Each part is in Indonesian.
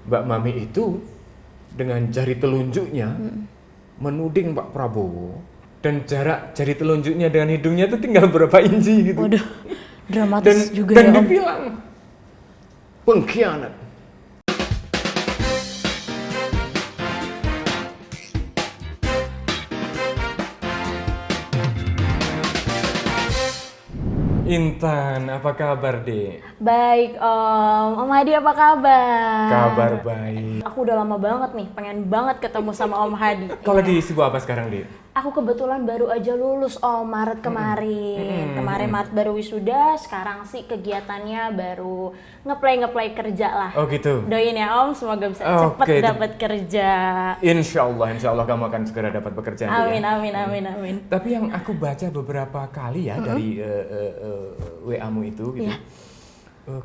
Mbak Mami itu dengan jari telunjuknya menuding Pak Prabowo, dan jarak jari telunjuknya dengan hidungnya itu tinggal berapa inci gitu. Waduh, dramatis juga Dan ya Om. dibilang pengkhianat. Intan, apa kabar, Dek? Baik Om Hadi apa kabar? Kabar baik. Aku udah lama banget nih, pengen banget ketemu sama Om Hadi. Kau lagi sibuk apa sekarang, Dek? Aku kebetulan baru aja lulus Om, Maret kemarin. Kemarin Maret baru wisuda, sekarang sih kegiatannya baru ngeplay kerja lah. Oh gitu. Doain ya Om, semoga bisa Oke, cepet dapat kerja. Insya Allah kamu akan segera dapat pekerjaan. Dek, Amin, ya? amin. Tapi yang aku baca beberapa kali ya dari WA-mu itu gitu. Iya.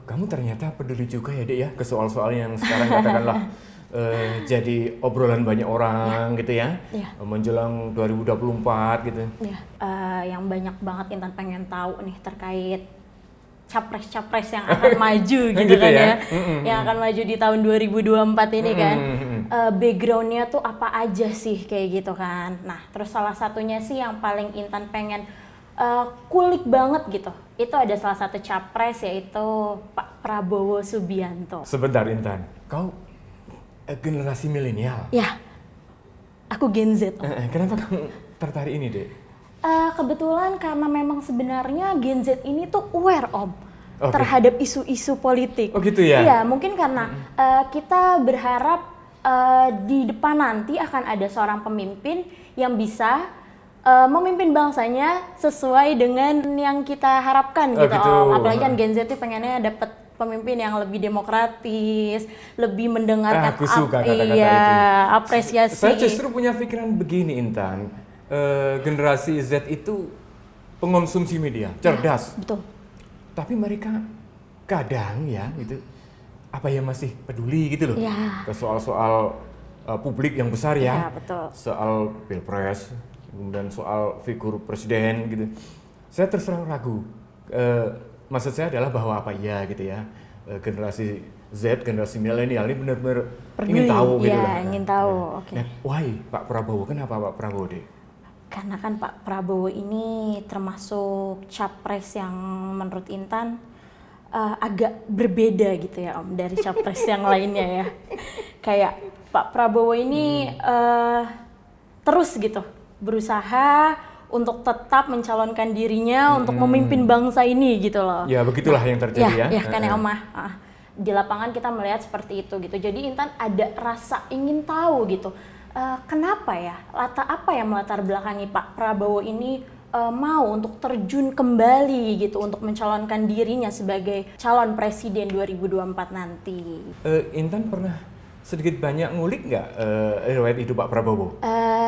Kamu ternyata peduli juga ya, Dek, ya, ke soal-soal yang sekarang katakanlah jadi obrolan banyak orang gitu ya. Iya. Menjelang 2024 gitu. Ya, yang banyak banget Intan pengen tahu nih terkait capres-capres yang akan maju gitu, Gitu kan ya? ya. Yang akan maju di tahun 2024 ini kan. Backgroundnya tuh apa aja sih kayak gitu kan. Nah, terus salah satunya sih yang paling Intan pengen kulik banget gitu. Itu ada salah satu capres yaitu Pak Prabowo Subianto. Sebentar, Intan. Kau generasi milenial. Ya, aku Gen Z. Kenapa kamu tertarik ini, Dek? Kebetulan karena memang sebenarnya Gen Z ini tuh aware Om Oke. terhadap isu-isu politik. Oh gitu ya? Iya, mungkin karena kita berharap di depan nanti akan ada seorang pemimpin yang bisa memimpin bangsanya sesuai dengan yang kita harapkan Oh, gitu gitu. Om. Apalagi kan Gen Z tuh pengennya dapat pemimpin yang lebih demokratis, lebih mendengarkan Aku suka kata-kata iya, itu. apresiasi. Saya justru punya pikiran begini, Intan. Generasi Z itu pengonsumsi media, cerdas. Betul. Tapi mereka kadang ya gitu, apa ya, masih peduli gitu loh Ya. ke soal-soal publik yang besar ya. Ya, betul. Soal pilpres, kemudian soal figur presiden gitu. Saya terus terang ragu. Maksud saya adalah bahwa apa ya gitu ya, generasi Z, generasi milenial ini benar-benar ingin Peduli, tahu gitu ya, lah. ingin tahu, oke. Nah, why Pak Prabowo? Kenapa Pak Prabowo, Dek? Karena kan Pak Prabowo ini termasuk capres yang menurut Intan agak berbeda gitu ya Om dari capres yang lainnya ya. Kayak Pak Prabowo ini terus gitu berusaha untuk tetap mencalonkan dirinya untuk memimpin bangsa ini gitu loh. Ya begitulah yang terjadi ya. Ya kan ya Om. Di lapangan kita melihat seperti itu gitu. Jadi Intan ada rasa ingin tahu gitu. Kenapa ya? Apa yang melatar belakangi Pak Prabowo ini mau untuk terjun kembali gitu untuk mencalonkan dirinya sebagai calon presiden 2024 nanti? Intan pernah sedikit banyak ngulik nggak riwayat hidup Pak Prabowo?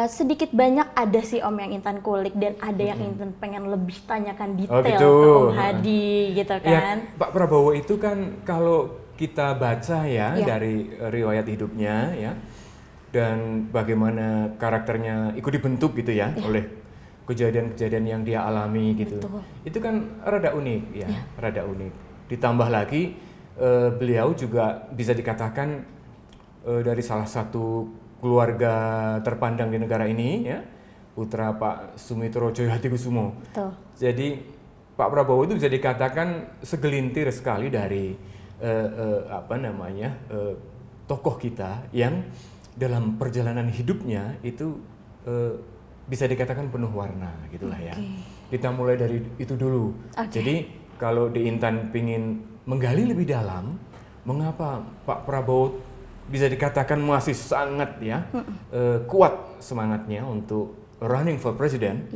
Sedikit banyak ada sih Om yang Intan kulik dan ada yang Intan pengen lebih tanyakan detail gitu. ke Om Hadi gitu Ya, kan. Pak Prabowo itu kan kalau kita baca ya Ya. dari riwayat hidupnya ya, dan bagaimana karakternya ikut dibentuk gitu ya oleh kejadian-kejadian yang dia alami gitu. Betul. Itu kan rada unik ya, rada unik. Ditambah lagi beliau juga bisa dikatakan dari salah satu keluarga terpandang di negara ini ya, putra Pak Sumitro Joyohadikusumo. Betul. Jadi Pak Prabowo itu bisa dikatakan segelintir sekali dari tokoh kita yang dalam perjalanan hidupnya itu bisa dikatakan penuh warna gitulah ya. Kita mulai dari itu dulu. Jadi kalau di Intan pingin menggali lebih dalam, mengapa Pak Prabowo bisa dikatakan masih sangat ya kuat semangatnya untuk running for president,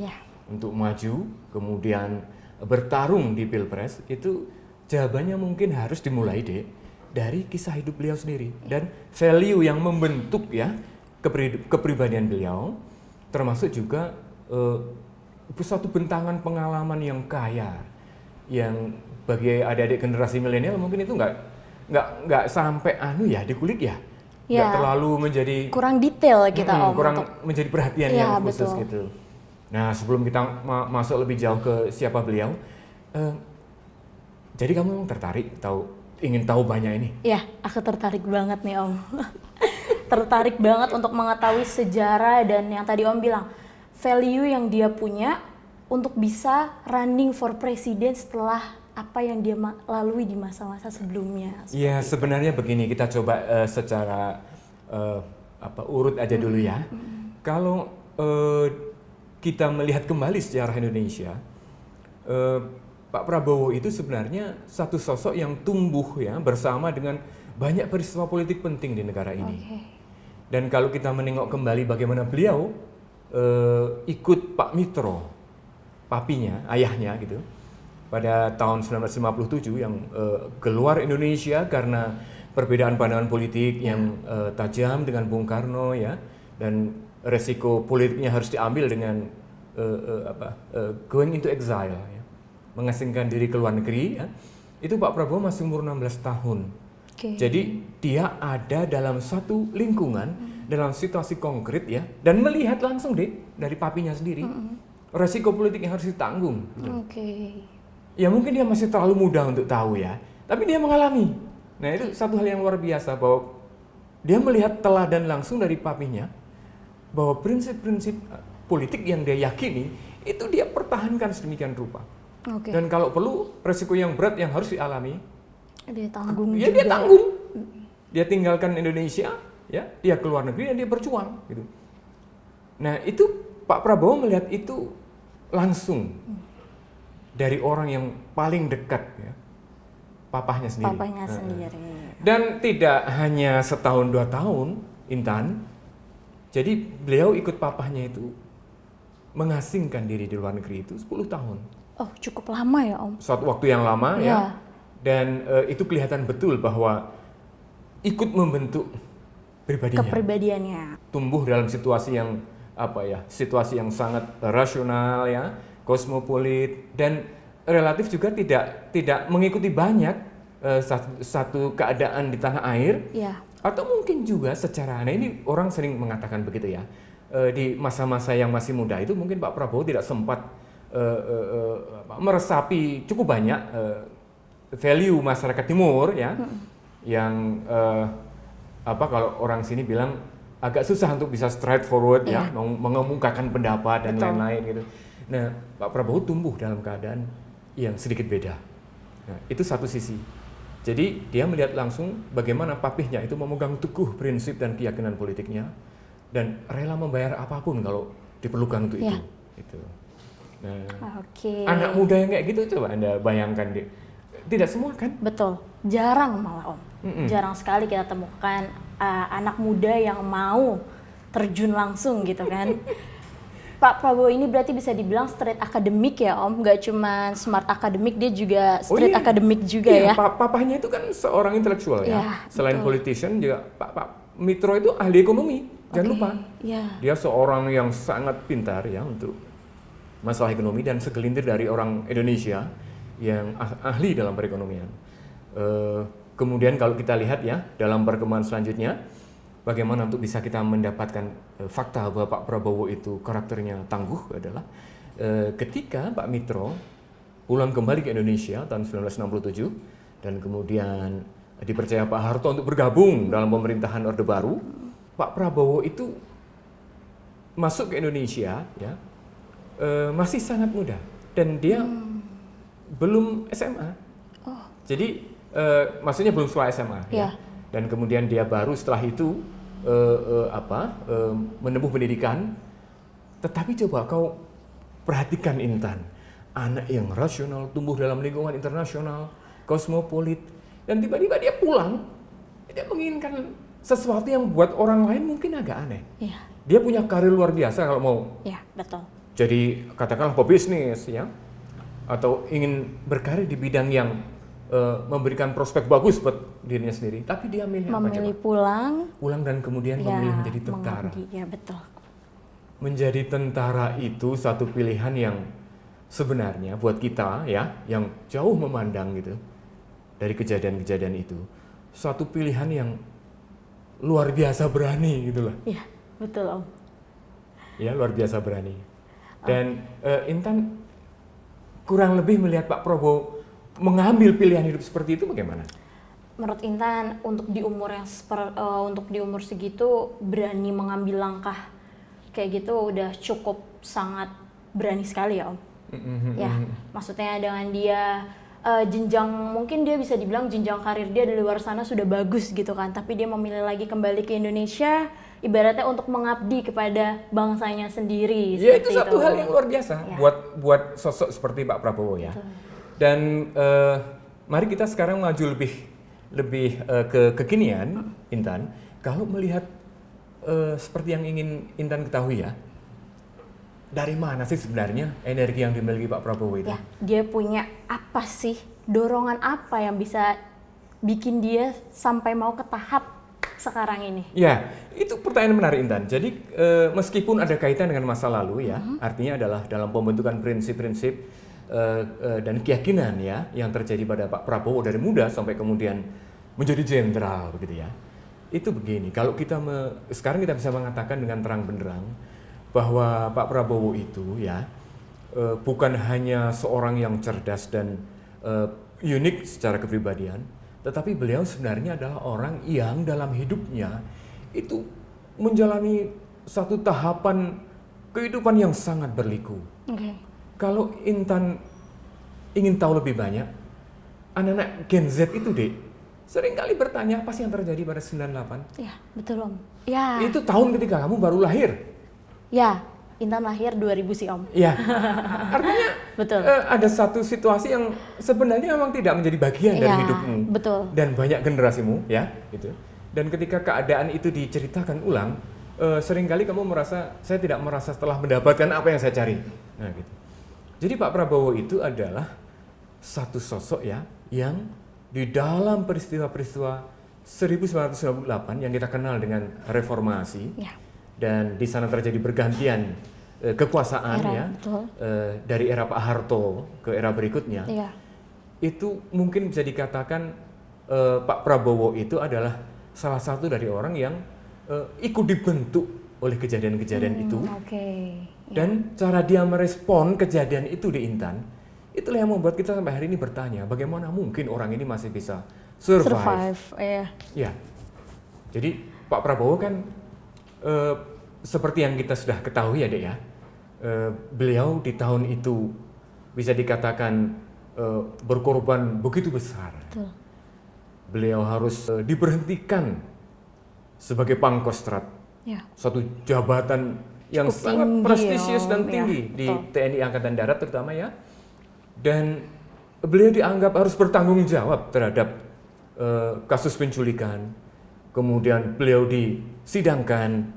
untuk maju, kemudian bertarung di pilpres, itu jawabannya mungkin harus dimulai dari kisah hidup beliau sendiri dan value yang membentuk ya kepribadian beliau, termasuk juga suatu bentangan pengalaman yang kaya, yang bagi adik-adik generasi milenial mungkin itu nggak sampai dikulik ya, nggak terlalu menjadi kurang detail kita Om kurang untuk menjadi perhatian Iya, yang khusus betul. gitu. Nah, sebelum kita masuk lebih jauh ke siapa beliau, jadi kamu memang tertarik tahu ingin tahu banyak ini? Ya, aku tertarik banget nih Om. Tertarik banget untuk mengetahui sejarah dan yang tadi Om bilang, value yang dia punya untuk bisa running for president setelah apa yang dia lalui di masa-masa sebelumnya. Ya sebenarnya begini, kita coba secara urut aja dulu ya. Kalau kita melihat kembali sejarah Indonesia, Pak Prabowo itu sebenarnya satu sosok yang tumbuh ya bersama dengan banyak peristiwa politik penting di negara ini. Dan kalau kita menengok kembali bagaimana beliau ikut Pak Mitro, papinya, ayahnya gitu, pada tahun 1957 yang keluar Indonesia karena perbedaan pandangan politik yang tajam dengan Bung Karno ya, dan resiko politiknya harus diambil dengan going into exile ya, mengasingkan diri ke luar negeri ya. Itu Pak Prabowo masih umur 16 tahun. Jadi dia ada dalam satu lingkungan, dalam situasi konkret ya, dan melihat langsung dari papinya sendiri resiko politik yang harus ditanggung. Gitu. Ya mungkin dia masih terlalu muda untuk tahu ya, tapi dia mengalami. Nah itu satu hal yang luar biasa, bahwa dia melihat teladan langsung dari papinya, bahwa prinsip-prinsip politik yang dia yakini itu dia pertahankan sedemikian rupa. Dan kalau perlu resiko yang berat yang harus dialami, dia tanggung ya juga. Dia tanggung. Dia tinggalkan Indonesia, ya, dia keluar negeri dan dia berjuang. Gitu. Nah itu Pak Prabowo melihat itu langsung dari orang yang paling dekat, ya, papahnya sendiri. Dan tidak hanya setahun 2 tahun, Intan. Jadi beliau ikut papahnya itu mengasingkan diri di luar negeri itu 10 tahun. Oh, cukup lama ya Om? Suatu waktu yang lama ya. Dan itu kelihatan betul bahwa ikut membentuk pribadinya. Kepribadiannya. Tumbuh dalam situasi yang situasi yang sangat rasional ya, kosmopolit, dan relatif juga tidak mengikuti banyak satu keadaan di tanah air. Atau mungkin juga secara, nah ini orang sering mengatakan begitu ya, di masa-masa yang masih muda itu mungkin Pak Prabowo tidak sempat meresapi cukup banyak value masyarakat timur ya, yang kalau orang sini bilang agak susah untuk bisa straightforward ya, mengemukakan pendapat dan lain-lain gitu. Nah, Pak Prabowo tumbuh dalam keadaan yang sedikit beda. Nah, itu satu sisi. Jadi dia melihat langsung bagaimana papihnya itu memegang teguh prinsip dan keyakinan politiknya dan rela membayar apapun kalau diperlukan untuk itu. Gitu. Nah, anak muda yang kayak gitu coba Anda bayangkan deh. Tidak semua kan? Betul, jarang malah Om. Jarang sekali kita temukan anak muda yang mau terjun langsung gitu kan. Pak Prabowo ini berarti bisa dibilang straight akademik ya Om, nggak cuma smart akademik, dia juga straight akademik juga ya. Papahnya itu kan seorang intelektual ya. Selain politician juga Pak Mitro itu ahli ekonomi, jangan lupa. Dia seorang yang sangat pintar ya untuk masalah ekonomi dan segelintir dari orang Indonesia yang ahli dalam perekonomian. Kemudian kalau kita lihat ya dalam perkembangan selanjutnya, bagaimana untuk bisa kita mendapatkan fakta bahwa Pak Prabowo itu karakternya tangguh adalah ketika Pak Mitro pulang kembali ke Indonesia tahun 1967 dan kemudian dipercaya Pak Harto untuk bergabung dalam pemerintahan Orde Baru, Pak Prabowo itu masuk ke Indonesia ya masih sangat muda dan dia belum SMA. Jadi maksudnya belum sekolah SMA ya. Dan kemudian dia baru setelah itu menempuh pendidikan. Tetapi coba kau perhatikan Intan, anak yang rasional, tumbuh dalam lingkungan internasional, kosmopolit, dan tiba-tiba dia pulang, dia menginginkan sesuatu yang buat orang lain mungkin agak aneh. Dia punya karir luar biasa kalau mau. Betul. Jadi katakanlah pebisnis ya, atau ingin berkarir di bidang yang memberikan prospek bagus buat dirinya sendiri, tapi dia memilih pulang dan kemudian memilih menjadi tentara. Betul. Menjadi tentara itu satu pilihan yang sebenarnya buat kita ya, yang jauh memandang gitu dari kejadian-kejadian itu, satu pilihan yang luar biasa berani gitu loh. Iya, betul Om. Ya, luar biasa berani. Dan Intan kurang lebih melihat Pak Prabowo mengambil pilihan hidup seperti itu bagaimana? menurut Intan untuk di umur yang untuk di umur segitu berani mengambil langkah kayak gitu udah cukup sangat berani sekali ya Om. Ya, maksudnya dengan dia jenjang, mungkin dia bisa dibilang jenjang karir dia di luar sana sudah bagus gitu kan, tapi dia memilih lagi kembali ke Indonesia ibaratnya untuk mengabdi kepada bangsanya sendiri. Ya itu satu hal yang luar biasa ya. buat sosok seperti Pak Prabowo ya. Betul. Dan mari kita sekarang maju lebih ke kekinian, Intan. Kalau melihat seperti yang ingin Intan ketahui ya, dari mana sih sebenarnya energi yang dimiliki Pak Prabowo itu? Ya, dia punya apa sih, dorongan apa yang bisa bikin dia sampai mau ke tahap sekarang ini? Ya, itu pertanyaan menarik Intan. Jadi meskipun ada kaitan dengan masa lalu ya, artinya adalah dalam pembentukan prinsip-prinsip dan keyakinan ya yang terjadi pada Pak Prabowo dari muda sampai kemudian menjadi jenderal begitu ya. Itu begini, kalau sekarang kita bisa mengatakan dengan terang benderang bahwa Pak Prabowo itu ya bukan hanya seorang yang cerdas dan unik secara kepribadian, tetapi beliau sebenarnya adalah orang yang dalam hidupnya itu menjalani satu tahapan kehidupan yang sangat berliku. Okay. Kalau Intan ingin tahu lebih banyak, anak-anak Gen Z itu Dek, seringkali bertanya apa sih yang terjadi pada 98? Ya, betul Om. Ya. Itu tahun ketika kamu baru lahir. Ya, Intan lahir 2000 sih Om. Ya, artinya betul. Ada satu situasi yang sebenarnya memang tidak menjadi bagian dari hidupmu. Betul. Dan banyak generasimu, ya, gitu. Dan ketika keadaan itu diceritakan ulang, seringkali kamu merasa, saya tidak merasa setelah mendapatkan apa yang saya cari. Nah, gitu. Jadi Pak Prabowo itu adalah satu sosok ya, yang di dalam peristiwa-peristiwa 1998 yang kita kenal dengan reformasi. Ya. Dan di sana terjadi pergantian kekuasaan ya dari era Pak Harto ke era berikutnya. Ya. Itu mungkin bisa dikatakan Pak Prabowo itu adalah salah satu dari orang yang ikut dibentuk oleh kejadian-kejadian itu. Dan cara dia merespon kejadian itu di Intan, itulah yang membuat kita sampai hari ini bertanya bagaimana mungkin orang ini masih bisa survive. Ya. Jadi Pak Prabowo kan seperti yang kita sudah ketahui ya Dek ya, beliau di tahun itu bisa dikatakan berkorban begitu besar. Betul. Beliau harus diberhentikan sebagai Pangkostrat, ya. Suatu jabatan yang cukup sangat prestisius dan tinggi di TNI Angkatan Darat terutama ya. Dan beliau dianggap harus bertanggung jawab terhadap kasus penculikan. Kemudian beliau disidangkan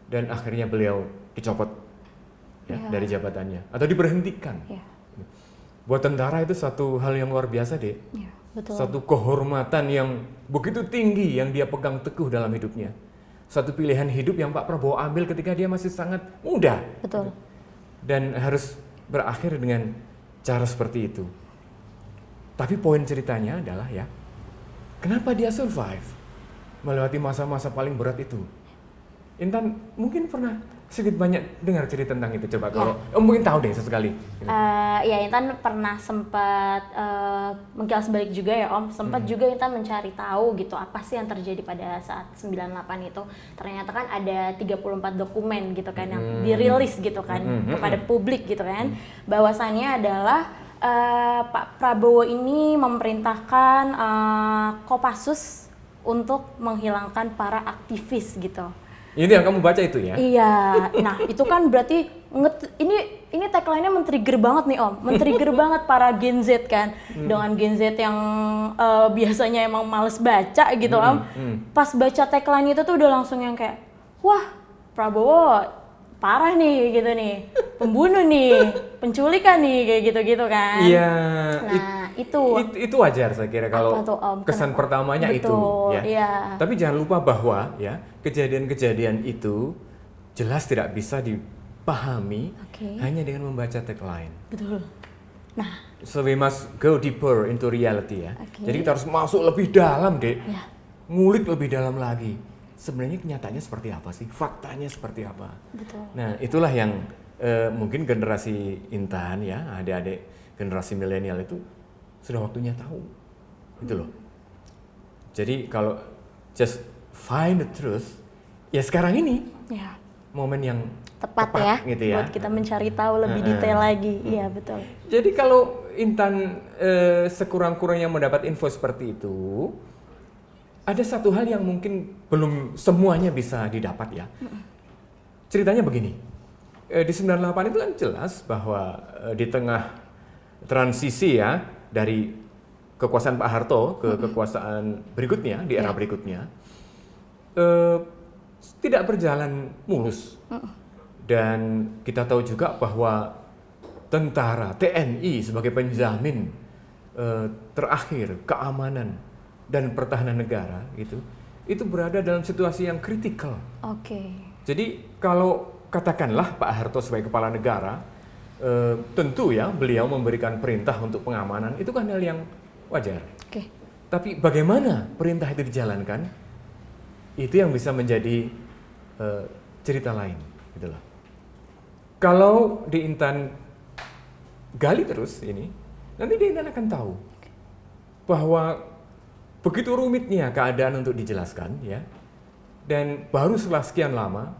dan akhirnya beliau dicopot ya, dari jabatannya atau diberhentikan. Ya. Buat tentara itu satu hal yang luar biasa Dek. Ya, betul. Satu kehormatan yang begitu tinggi yang dia pegang teguh dalam hidupnya. Satu pilihan hidup yang Pak Prabowo ambil ketika dia masih sangat muda. Betul. Dan harus berakhir dengan cara seperti itu. Tapi poin ceritanya adalah ya, kenapa dia survive melewati masa-masa paling berat itu? Intan mungkin pernah sedikit banyak dengar cerita tentang itu, coba kalau mungkin tahu deh sesekali. Ya Intan pernah sempat mengkilas balik juga ya Om, sempat juga Intan mencari tahu gitu apa sih yang terjadi pada saat 98 itu. Ternyata kan ada 34 dokumen gitu kan yang dirilis gitu kan kepada publik gitu kan. Bahwasannya adalah Pak Prabowo ini memerintahkan Kopassus untuk menghilangkan para aktivis gitu. Ini yang kamu baca itu ya? Iya, nah itu kan berarti ini tagline-nya men-trigger banget nih Om, men-trigger banget para Gen Z kan, dengan Gen Z yang biasanya emang males baca gitu Om, pas baca tagline itu tuh udah langsung yang kayak, wah Prabowo parah nih gitu nih, pembunuh nih, penculikan nih kayak gitu-gitu kan. Iya. Nah itu wajar saya kira kalau kesan pertamanya betul, itu ya. Iya. Tapi jangan lupa bahwa ya kejadian-kejadian itu jelas tidak bisa dipahami hanya dengan membaca tagline. Betul. Nah, so we must go deeper into reality ya. Jadi kita harus masuk lebih dalam Dek. Ya. Ngulik lebih dalam lagi. Sebenarnya kenyataannya seperti apa sih? Faktanya seperti apa? Betul. Nah, itulah yang mungkin generasi Intan ya, adik-adik generasi milenial itu sudah waktunya tahu. Itu loh. Jadi kalau just find the truth, ya sekarang ini Ya. momen yang Tepat ya, gitu ya. buat kita mencari tahu lebih detail lagi. Iya, betul. Jadi kalau Intan sekurang-kurangnya mendapat info seperti itu, ada satu hal yang mungkin belum semuanya bisa didapat ya. Ceritanya begini, di 98 itu kan jelas bahwa di tengah transisi ya dari kekuasaan Pak Harto ke kekuasaan berikutnya, di era berikutnya, tidak berjalan mulus. Dan kita tahu juga bahwa tentara TNI sebagai penjamin terakhir keamanan dan pertahanan negara itu berada dalam situasi yang kritikal. Oke. Jadi kalau katakanlah Pak Harto sebagai kepala negara, tentu ya beliau memberikan perintah untuk pengamanan, itu kan hal yang wajar. Oke. Tapi bagaimana perintah itu dijalankan, itu yang bisa menjadi cerita lain, gitu loh. Kalau di Intan gali terus ini, nanti di Intan akan tahu bahwa begitu rumitnya keadaan untuk dijelaskan, ya, dan baru setelah sekian lama,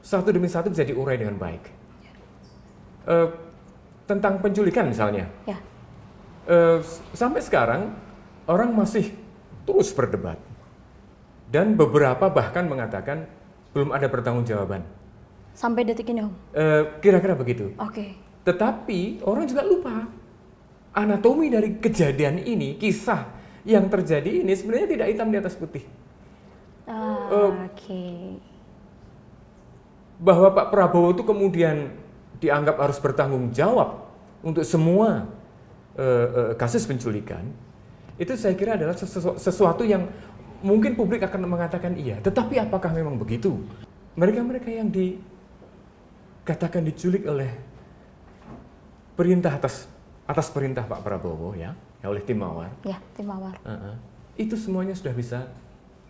satu demi satu bisa diurai dengan baik. Tentang penculikan misalnya, Ya. sampai sekarang orang masih terus berdebat, dan beberapa bahkan mengatakan belum ada pertanggungjawaban. Sampai detik ini, Om. Kira-kira begitu. Oke. Tetapi orang juga lupa anatomi dari kejadian ini, kisah yang terjadi ini sebenarnya tidak hitam di atas putih. Oke. Bahwa Pak Prabowo itu kemudian dianggap harus bertanggung jawab untuk semua kasus penculikan, itu saya kira adalah sesuatu yang mungkin publik akan mengatakan iya. Tetapi apakah memang begitu? Mereka-mereka yang dikatakan diculik oleh perintah atas perintah Pak Prabowo ya oleh tim Mawar. Ya, tim Mawar. Itu semuanya sudah bisa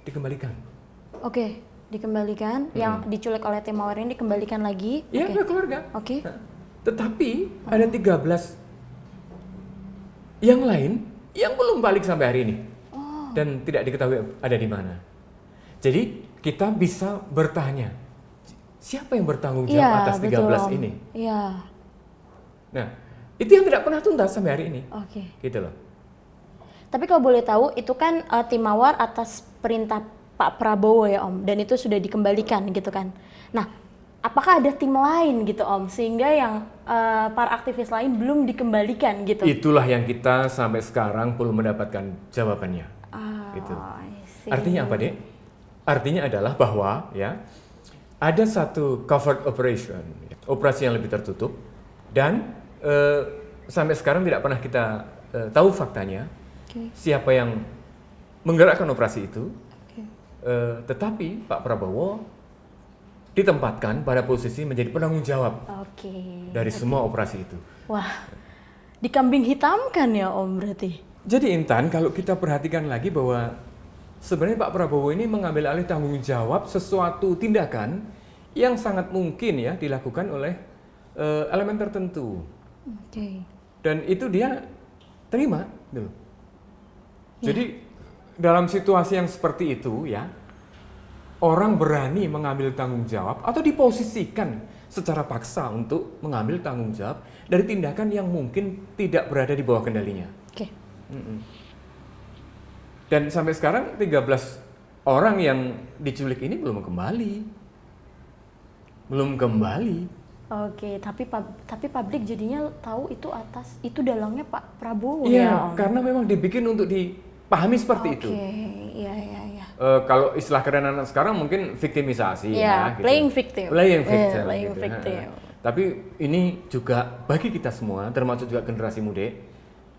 dikembalikan. Oke, dikembalikan. Yang diculik oleh tim Mawar ini dikembalikan lagi. Ya, Oke. ke keluarga. Oke. Tetapi ada 13 yang lain yang belum balik sampai hari ini. Dan tidak diketahui ada di mana. Jadi kita bisa bertanya, siapa yang bertanggung jawab atas 13 betul, ini? Iya. Nah, itu yang tidak pernah tuntas sampai hari ini. Oke. Gitu loh. Tapi kalau boleh tahu, itu kan tim Mawar atas perintah Pak Prabowo ya, Om, dan itu sudah dikembalikan gitu kan. Nah, apakah ada tim lain gitu, Om, sehingga yang para aktivis lain belum dikembalikan gitu? Itulah yang kita sampai sekarang belum mendapatkan jawabannya. Gitu. I see. Artinya apa, Dek? Artinya adalah bahwa ya ada satu covert operation, operasi yang lebih tertutup, dan sampai sekarang tidak pernah kita tahu faktanya. Siapa yang menggerakkan operasi itu. Tetapi Pak Prabowo ditempatkan pada posisi menjadi penanggung jawab dari semua operasi itu. Wah, dikambing hitamkan ya, Om, berarti. Jadi Intan, kalau kita perhatikan lagi bahwa sebenarnya Pak Prabowo ini mengambil alih tanggung jawab sesuatu tindakan yang sangat mungkin ya dilakukan oleh elemen tertentu. Dan itu dia terima, gitu. Jadi dalam situasi yang seperti itu ya, orang berani mengambil tanggung jawab atau diposisikan secara paksa untuk mengambil tanggung jawab dari tindakan yang mungkin tidak berada di bawah kendalinya. Dan sampai sekarang 13 orang yang diculik ini belum kembali. Oke, tapi publik jadinya tahu itu dalangnya Pak Prabowo ya, ya, Om. karena memang dibikin untuk dipahami seperti itu. Oke, iya. Kalau istilah keren anak sekarang mungkin viktimisasi Ya, gitu. playing victim. Playing victim. Playing gitu. victim. Tapi ini juga bagi kita semua, termasuk juga generasi muda,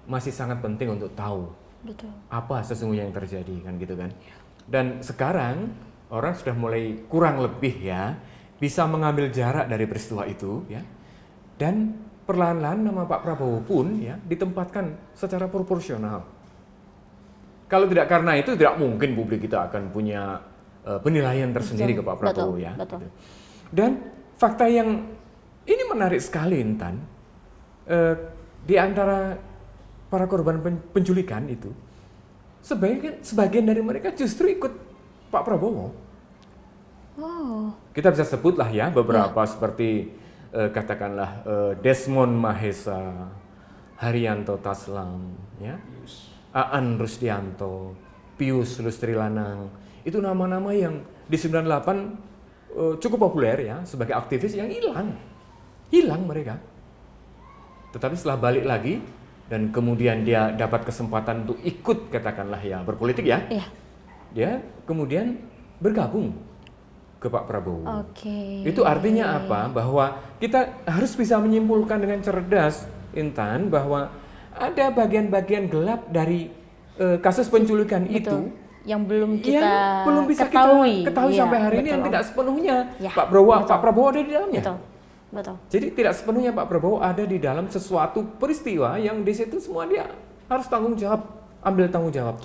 masih sangat penting untuk tahu Betul. apa sesungguhnya yang terjadi kan gitu kan. Dan sekarang orang sudah mulai kurang lebih ya bisa mengambil jarak dari peristiwa itu ya. Dan perlahan-lahan nama Pak Prabowo pun ya ditempatkan secara proporsional. Kalau tidak karena itu tidak mungkin publik kita akan punya penilaian tersendiri ke Pak Prabowo ya. Betul. Gitu. Dan fakta yang ini menarik sekali Intan, di antara para korban penculikan itu sebagian dari mereka justru ikut Pak Prabowo. Oh. Kita bisa sebutlah ya beberapa seperti katakanlah Desmond Mahesa, Haryanto Taslam, ya, Aan Rusdianto, Pius Lustri Lanang. Itu nama-nama yang di 98 cukup populer ya sebagai aktivis yang hilang mereka. Tetapi setelah balik lagi dan kemudian dia dapat kesempatan untuk ikut katakanlah ya berpolitik ya, dia kemudian bergabung ke Pak Prabowo. Itu artinya apa? Bahwa kita harus bisa menyimpulkan dengan cerdas, Intan, bahwa ada bagian-bagian gelap dari kasus penculikan itu yang belum kita belum bisa ketahui, kita ketahui sampai hari ini, yang tidak sepenuhnya Pak Prabowo ada di dalamnya. Betul. Jadi tidak sepenuhnya Pak Prabowo ada di dalam sesuatu peristiwa yang di situ semua dia harus ambil tanggung jawab.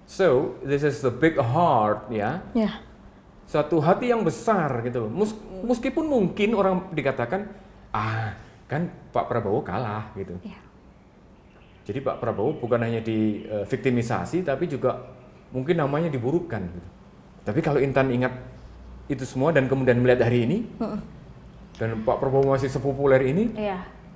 So this is the big heart ya. Satu hati yang besar gitu loh. Meskipun mungkin orang dikatakan kan Pak Prabowo kalah gitu. Jadi Pak Prabowo bukan hanya diviktimisasi tapi juga mungkin namanya diburukkan gitu. Tapi kalau Intan ingat itu semua dan kemudian melihat hari ini dan Pak Prabowo masih sepopuler ini,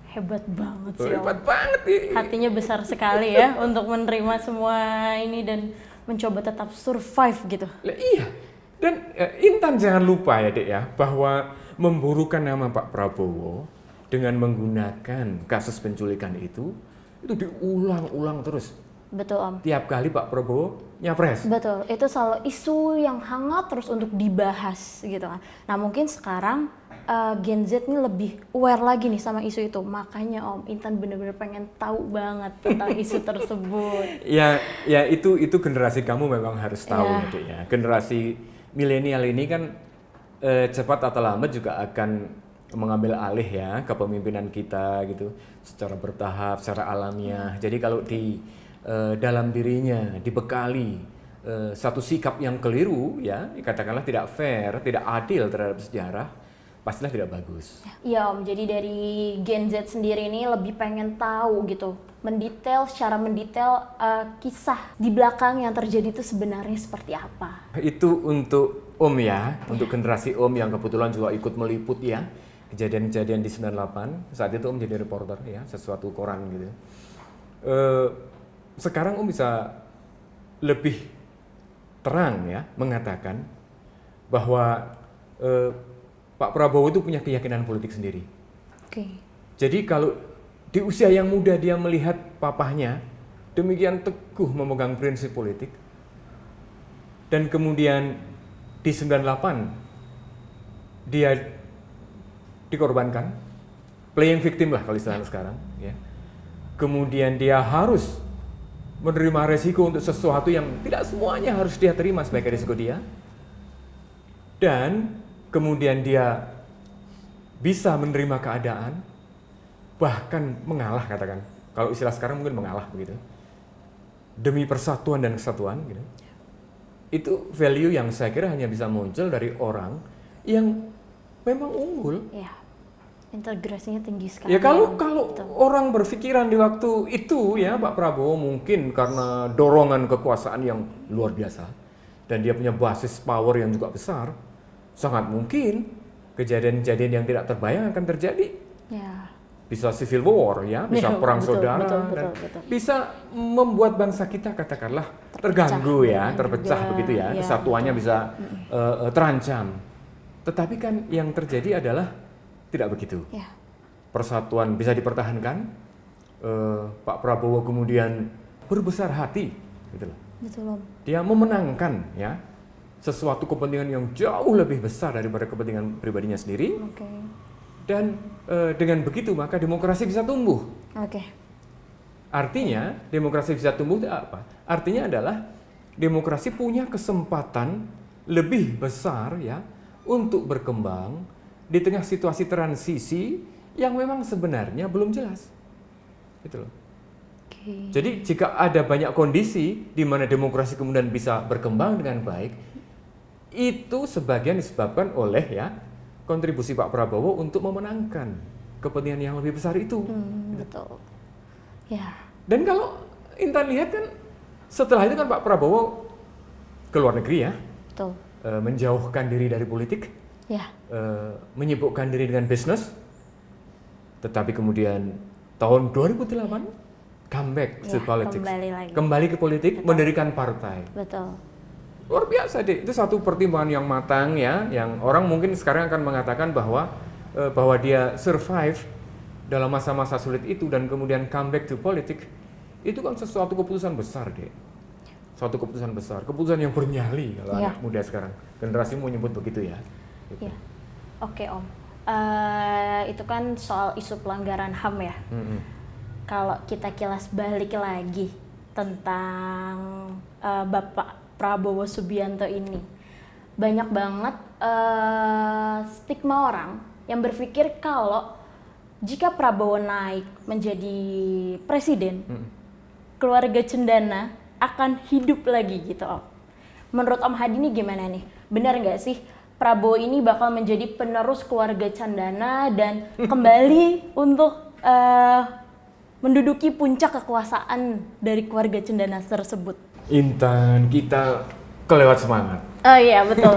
hebat banget sih. Hebat banget. Hatinya besar sekali ya untuk menerima semua ini dan mencoba tetap survive gitu. Iya. Dan Intan jangan lupa ya Dek ya, bahwa memburukan nama Pak Prabowo dengan menggunakan kasus penculikan itu diulang-ulang terus. Betul Om. Tiap kali Pak Prabowo nyapres. Betul, itu selalu isu yang hangat terus untuk dibahas gitu kan. Nah mungkin sekarang Gen Z ini lebih aware lagi nih sama isu itu. Makanya Om, Intan bener-bener pengen tahu banget tentang isu tersebut. Ya itu generasi kamu memang harus tahu ya Dek ya. Generasi milenial ini kan cepat atau lambat juga akan mengambil alih ya kepemimpinan kita gitu secara bertahap, secara alamiah. Jadi kalau di dalam dirinya dibekali satu sikap yang keliru ya, katakanlah tidak fair, tidak adil terhadap sejarah, pastilah tidak bagus. Iya Om, jadi dari Gen Z sendiri ini lebih pengen tahu gitu, secara mendetail kisah di belakang yang terjadi itu sebenarnya seperti apa. Itu untuk Om ya, untuk generasi Om yang kebetulan juga ikut meliput ya kejadian-kejadian di 98. Saat itu Om jadi reporter ya, sesuatu koran gitu. Sekarang Om bisa lebih terang ya mengatakan bahwa Pak Prabowo itu punya keyakinan politik sendiri. Jadi kalau di usia yang muda dia melihat papahnya demikian teguh memegang prinsip politik, dan kemudian di 98 dia dikorbankan, playing victim lah kalau istilahnya sekarang ya. Kemudian dia harus menerima resiko untuk sesuatu yang tidak semuanya harus dia terima sebagai resiko dia, dan kemudian dia bisa menerima keadaan, bahkan mengalah, katakan kalau istilah sekarang mungkin mengalah begitu, demi persatuan dan kesatuan gitu. Itu value yang saya kira hanya bisa muncul dari orang yang memang unggul. Integrasinya tinggi sekali. Ya kalau orang berpikiran di waktu itu ya Pak Prabowo mungkin karena dorongan kekuasaan yang luar biasa dan dia punya basis power yang juga besar, sangat mungkin kejadian-kejadian yang tidak terbayang akan terjadi. Bisa civil war ya, bisa perang saudara, dan bisa membuat bangsa kita katakanlah terganggu ya, terpecah begitu ya, kesatuannya bisa terancam. Tetapi kan yang terjadi adalah tidak begitu. Persatuan bisa dipertahankan. Pak Prabowo kemudian berbesar hati, gitu loh. Dia memenangkan ya sesuatu kepentingan yang jauh lebih besar daripada kepentingan pribadinya sendiri. Dan dengan begitu maka demokrasi bisa tumbuh. Artinya demokrasi bisa tumbuh itu apa? Artinya adalah demokrasi punya kesempatan lebih besar ya untuk berkembang di tengah situasi transisi yang memang sebenarnya belum jelas. Gitu loh. Jadi jika ada banyak kondisi di mana demokrasi kemudian bisa berkembang dengan baik, itu sebagian disebabkan oleh ya kontribusi Pak Prabowo untuk memenangkan kepentingan yang lebih besar itu. Betul. Dan kalau Intan lihat kan Setelah itu kan Pak Prabowo ke luar negeri ya, Betul. menjauhkan diri dari politik, Ya. menyibukkan diri dengan bisnis, tetapi kemudian tahun 2008 comeback to Ya, politics, kembali lagi. kembali ke politik, Betul. mendirikan partai. Betul. Luar biasa deh, itu satu pertimbangan yang matang ya, yang orang mungkin sekarang akan mengatakan bahwa dia survive dalam masa-masa sulit itu dan kemudian comeback to politik, itu kan sesuatu keputusan besar deh. Suatu keputusan besar, keputusan yang bernyali kalau Ya. anak muda sekarang. Generasi mau nyebut begitu ya. Gitu. Ya. Oke Om. Itu kan soal isu pelanggaran HAM ya. Kalau kita kilas balik lagi tentang Bapak Prabowo Subianto ini, banyak banget stigma orang yang berpikir kalau jika Prabowo naik menjadi presiden, keluarga cendana akan hidup lagi gitu Om. Menurut Om Hadi ini gimana nih? Benar nggak sih Prabowo ini bakal menjadi penerus keluarga cendana dan kembali untuk menduduki puncak kekuasaan dari keluarga cendana tersebut? Intan, kita kelewat semangat. Oh iya betul.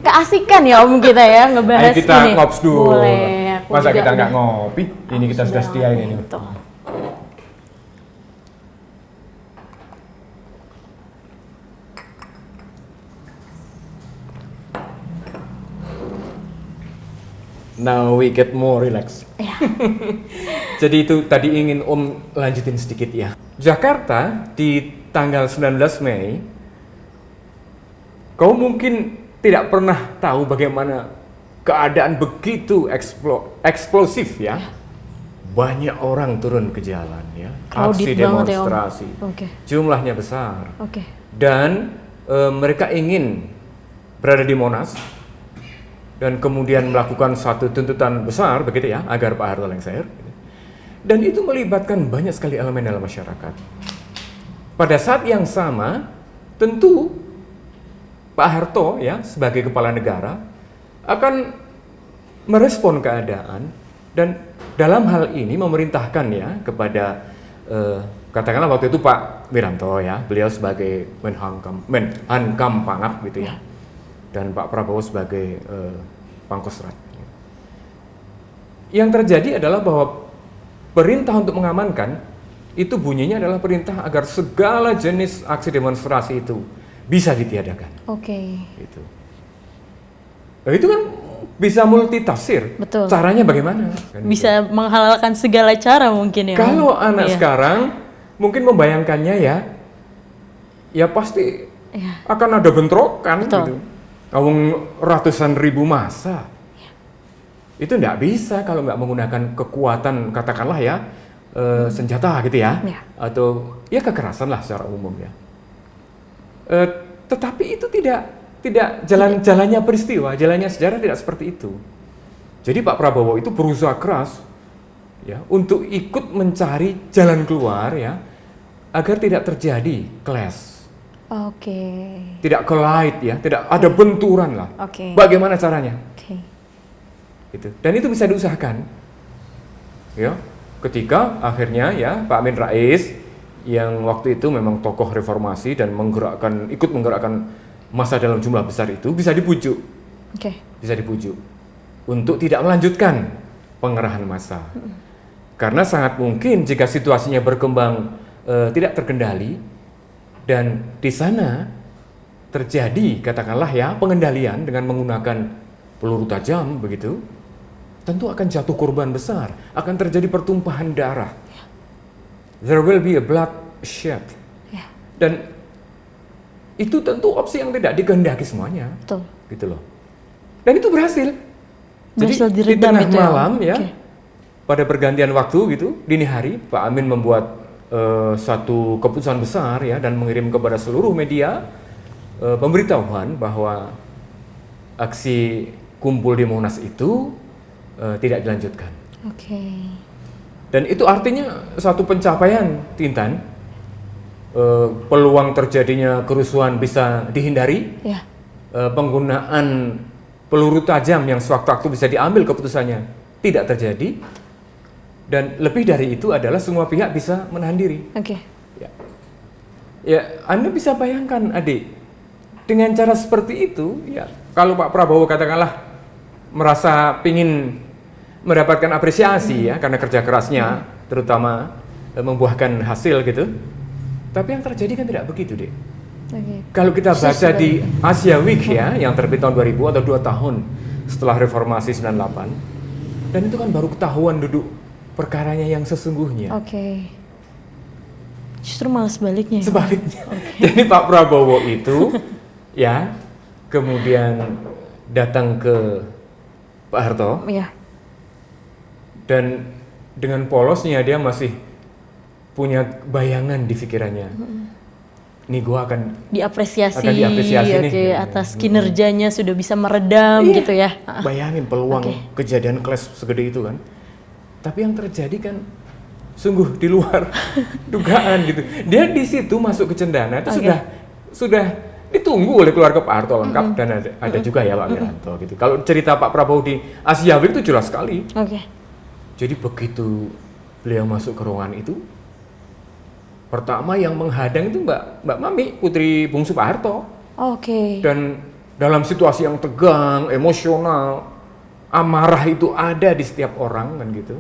Keasikan ya Om kita ya ngebahas Ayo kita ini. ngops dulu. Boleh. Aku Masa juga kita nggak udah- ngopi? Ini kita sudah setia ini. Betul. Now we get more relax. Ya. Jadi itu tadi ingin Om lanjutin sedikit ya. Jakarta di tanggal 19 Mei, kau mungkin tidak pernah tahu bagaimana keadaan begitu eksplosif ya. Banyak orang turun ke jalan ya. Crowded Aksi banget ya, Om. demonstrasi. Oke. Jumlahnya besar. Oke. Dan mereka ingin berada di Monas dan kemudian melakukan satu tuntutan besar begitu ya agar Pak Harto lengser. Dan itu melibatkan banyak sekali elemen dalam masyarakat. Pada saat yang sama, tentu Pak Harto ya sebagai kepala negara akan merespon keadaan dan dalam hal ini memerintahkan ya kepada katakanlah waktu itu Pak Wiranto ya, beliau sebagai Menhankam Pangap gitu ya. Dan Pak Prabowo sebagai Pangkostrat. Yang terjadi adalah bahwa perintah untuk mengamankan itu bunyinya adalah perintah agar segala jenis aksi demonstrasi itu bisa ditiadakan. Oke. Gitu. Nah, itu kan bisa multitafsir. Betul. Caranya bagaimana? Kan Bisa menghalalkan segala cara mungkin ya. gitu. Kalau anak Iya. sekarang mungkin membayangkannya ya pasti Iya. akan ada bentrokan Betul. gitu. Ratusan ribu massa. Itu nggak bisa kalau nggak menggunakan kekuatan katakanlah ya senjata gitu ya, Ya. atau ya kekerasan lah secara umum ya. Tetapi itu tidak jalannya peristiwa, jalannya sejarah tidak seperti itu. Jadi Pak Prabowo itu berusaha keras ya untuk ikut mencari jalan keluar ya agar tidak terjadi clash. Oke. Tidak collide ya, tidak ada benturan lah. Oke. Bagaimana caranya? Oke. Gitu. Dan itu bisa diusahakan. Ya, ketika akhirnya ya Pak Amin Rais yang waktu itu memang tokoh reformasi dan ikut menggerakkan massa dalam jumlah besar itu bisa dibujuk. Oke. Bisa dibujuk untuk tidak melanjutkan pengerahan massa. Karena sangat mungkin jika situasinya berkembang tidak terkendali dan di sana terjadi katakanlah ya pengendalian dengan menggunakan peluru tajam begitu, tentu akan jatuh korban besar, akan terjadi pertumpahan darah. There will be a bloodshed. Ya. Dan itu tentu opsi yang tidak dikehendaki semuanya, Betul. gitu loh. Dan itu berhasil. Berhasil Jadi di diredam tengah itu ya, Om? malam ya, Oke. pada pergantian waktu gitu, dini hari, Pak Amin membuat satu keputusan besar ya dan mengirim kepada seluruh media pemberitahuan bahwa aksi kumpul di Monas itu tidak dilanjutkan. Oke. Dan itu artinya satu pencapaian, Tintan. Peluang terjadinya kerusuhan bisa dihindari. Ya. Penggunaan peluru tajam yang sewaktu-waktu bisa diambil keputusannya tidak terjadi. Dan lebih dari itu adalah semua pihak bisa menahan diri. Oke. Ya. Ya, Anda bisa bayangkan, adik, dengan cara seperti itu, ya, kalau Pak Prabowo katakanlah merasa pingin mendapatkan apresiasi ya karena kerja kerasnya, terutama membuahkan hasil gitu. Tapi yang terjadi kan tidak begitu, Dek. Kalau kita baca di Asia Week ya, yang terbit tahun 2000 atau 2 tahun setelah reformasi 98, dan itu kan baru ketahuan duduk perkaranya yang sesungguhnya. Justru malah sebaliknya. Sebaliknya. Jadi Pak Prabowo itu ya kemudian datang ke Pak Harto. Dan dengan polosnya dia masih punya bayangan di pikirannya. Nih gua akan diapresiasi nih. Atas kinerjanya sudah bisa meredam gitu ya. Bayangin peluang kejadian clash segede itu kan. Tapi yang terjadi kan sungguh di luar dugaan gitu. Dia di situ masuk ke Cendana itu sudah ditunggu oleh keluarga Pak Harto lengkap dan ada juga ya Pak Wiranto gitu. Kalau cerita Pak Prabowo di Asia Week itu jelas sekali. Jadi begitu beliau masuk ke ruangan itu, pertama yang menghadang itu Mbak Mami, putri bungsu Pak Harto. Dan dalam situasi yang tegang, emosional, amarah itu ada di setiap orang kan gitu.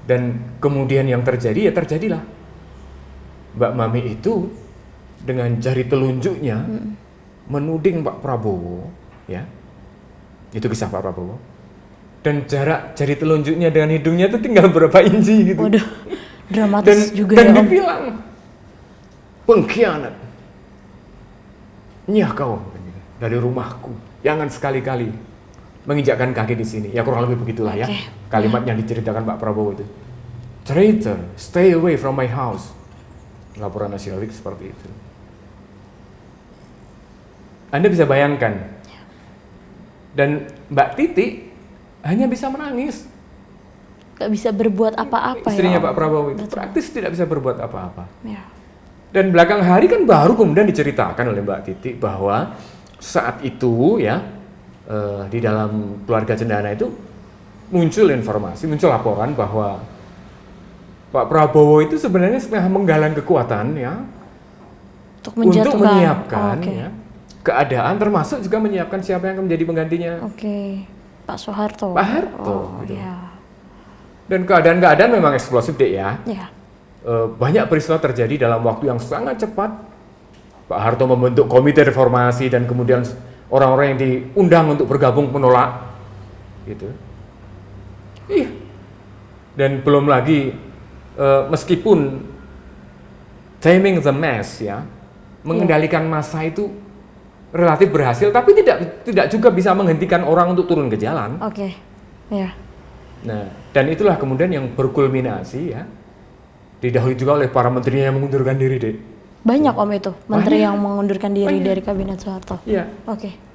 Dan kemudian yang terjadi ya terjadilah. Mbak Mami itu dengan jari telunjuknya menuding Pak Prabowo, ya. Itu kisah Pak Prabowo. Dan jarak jari telunjuknya dengan hidungnya itu tinggal berapa inci gitu. Waduh, dramatis juga dan ya. Dan dibilang pengkhianat. Nyah kau dari rumahku. Jangan sekali-kali menginjakkan kaki di sini. Ya kurang lebih begitulah ya. Kalimat yang diceritakan Pak Prabowo itu. Traitor, stay away from my house. Laporan Asia Week seperti itu. Anda bisa bayangkan. Dan Mbak Titi hanya bisa menangis. Gak bisa berbuat apa-apa. Istrinya Pak Prabowo itu praktis tidak bisa berbuat apa-apa. Dan belakang hari kan baru kemudian diceritakan oleh Mbak Titi bahwa saat itu ya di dalam keluarga Cendana itu muncul informasi, muncul laporan bahwa Pak Prabowo itu sebenarnya setengah menggalang kekuatan ya untuk menyiapkan ya, keadaan, termasuk juga menyiapkan siapa yang akan menjadi penggantinya. Pak Soeharto. Pak Harto. Gitu. Dan keadaan-keadaan memang eksplosif deh ya. Banyak peristiwa terjadi dalam waktu yang sangat cepat. Pak Harto membentuk komite reformasi dan kemudian orang-orang yang diundang untuk bergabung menolak. Gitu. Iya. Dan belum lagi meskipun taming the mass ya, mengendalikan massa itu relatif berhasil, tapi tidak juga bisa menghentikan orang untuk turun ke jalan. Nah, dan itulah kemudian yang berkulminasi ya, didahului juga oleh para menterinya yang mengundurkan diri, Dek. Banyak Om itu, menteri yang mengundurkan diri dari kabinet Soeharto. Iya.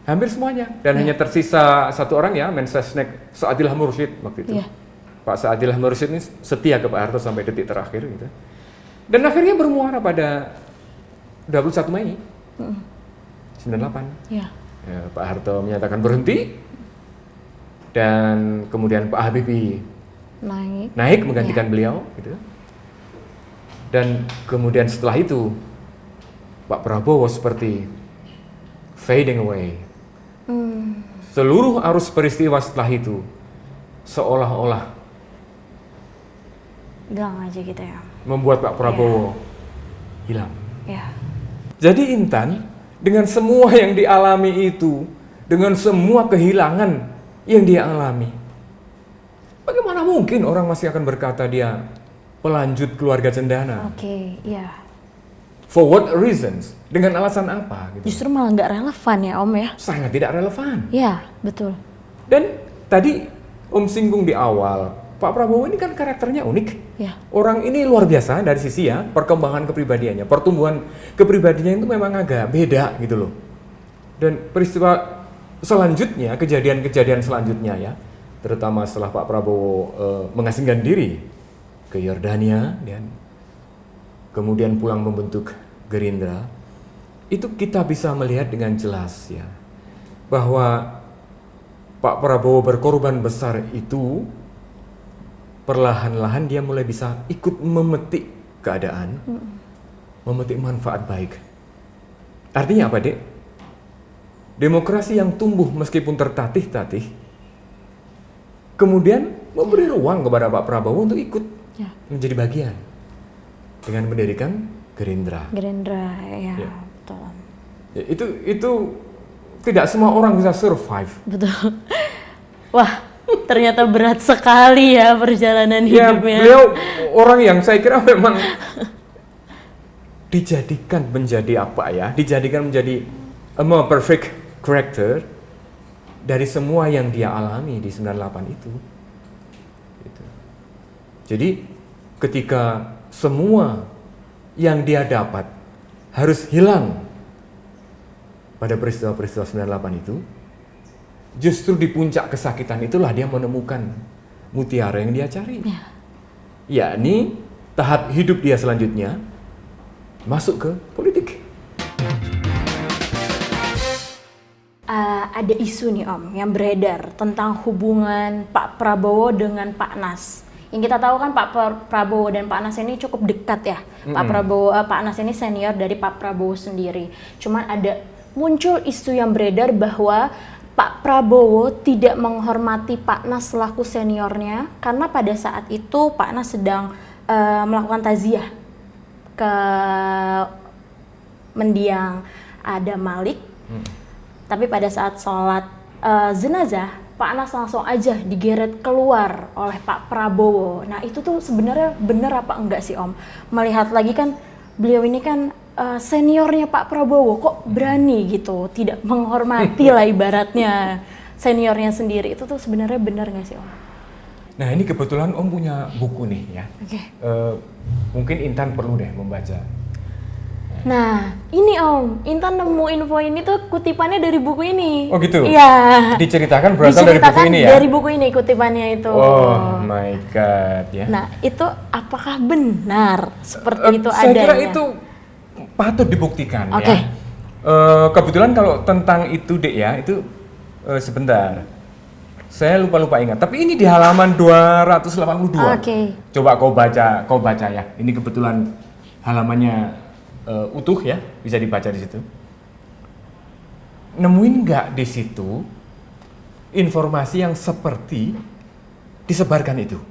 Hampir semuanya. Dan hanya tersisa satu orang ya, Mensesnek Saadillah Mursyid waktu itu. Pak Saadillah Mursyid ini setia ke Pak Harto sampai detik terakhir gitu. Dan akhirnya bermuara pada 21 Mei 98. Ya, Pak Harto menyatakan berhenti dan kemudian Pak Habibie naik menggantikan beliau gitu. Dan kemudian setelah itu Pak Prabowo seperti fading away. Seluruh arus peristiwa setelah itu seolah-olah hilang aja gitu ya. Membuat Pak Prabowo hilang. Jadi Intan, dengan semua yang dialami itu, dengan semua kehilangan yang dia alami, bagaimana mungkin orang masih akan berkata dia pelanjut keluarga Cendana? For what reasons? Dengan alasan apa? Gitu. Justru malah nggak relevan ya Om ya? Sangat tidak relevan. Ya, betul. Dan tadi Om singgung di awal, Pak Prabowo ini kan karakternya unik. Orang ini luar biasa dari sisi ya perkembangan kepribadiannya, pertumbuhan kepribadiannya itu memang agak beda gitu loh. Dan peristiwa selanjutnya, kejadian-kejadian selanjutnya ya, terutama setelah Pak Prabowo mengasingkan diri ke Yordania dan kemudian pulang membentuk Gerindra, itu kita bisa melihat dengan jelas ya bahwa Pak Prabowo berkorban besar itu perlahan-lahan dia mulai bisa ikut memetik keadaan memetik manfaat baik. Artinya apa, Dek? Demokrasi yang tumbuh meskipun tertatih-tatih, kemudian memberi ruang kepada Pak Prabowo untuk ikut menjadi bagian dengan mendirikan Gerindra. Gerindra, ya, Ya. betul. Ya, itu tidak semua orang bisa survive. Betul. Wah, ternyata berat sekali ya perjalanan Ya, hidupnya. beliau orang yang saya kira memang dijadikan menjadi apa ya? Dijadikan menjadi a more perfect character dari semua yang dia alami di 98 itu. Gitu. Jadi ketika semua yang dia dapat harus hilang pada peristiwa-peristiwa 98 itu, justru di puncak kesakitan itulah dia menemukan mutiara yang dia cari. Yakni tahap hidup dia selanjutnya masuk ke politik. Ada isu nih Om yang beredar tentang hubungan Pak Prabowo dengan Pak Nas. Yang kita tahu kan Pak Prabowo dan Pak Nas ini cukup dekat ya. Pak Nas ini senior dari Pak Prabowo sendiri. Cuman ada muncul isu yang beredar bahwa Pak Prabowo tidak menghormati Pak Nas selaku seniornya karena pada saat itu Pak Nas sedang melakukan taziah ke mendiang Adam Malik. Tapi pada saat sholat jenazah, Pak Nas langsung aja digeret keluar oleh Pak Prabowo. Nah itu tuh sebenarnya benar apa enggak sih Om? Melihat lagi kan beliau ini kan seniornya Pak Prabowo, kok berani gitu tidak menghormati lah ibaratnya seniornya sendiri. Itu tuh sebenarnya benar nggak sih Om? Nah ini kebetulan Om punya buku nih ya. Mungkin Intan perlu deh membaca. Nah, ini Om, Intan nemu info ini tuh kutipannya dari buku ini. Oh gitu? Iya. Diceritakan berasal dari buku ini ya? Dari buku ini kutipannya itu. Oh my God ya. Nah, itu apakah benar seperti itu Saya adanya? kira itu patut dibuktikan Oke. ya. Kebetulan kalau tentang itu Dek ya, itu sebentar. Saya lupa ingat. Tapi ini di halaman 282. Oke. Coba kau baca ya. Ini kebetulan halamannya utuh ya, bisa dibaca di situ. Nemuin nggak di situ informasi yang seperti disebarkan itu?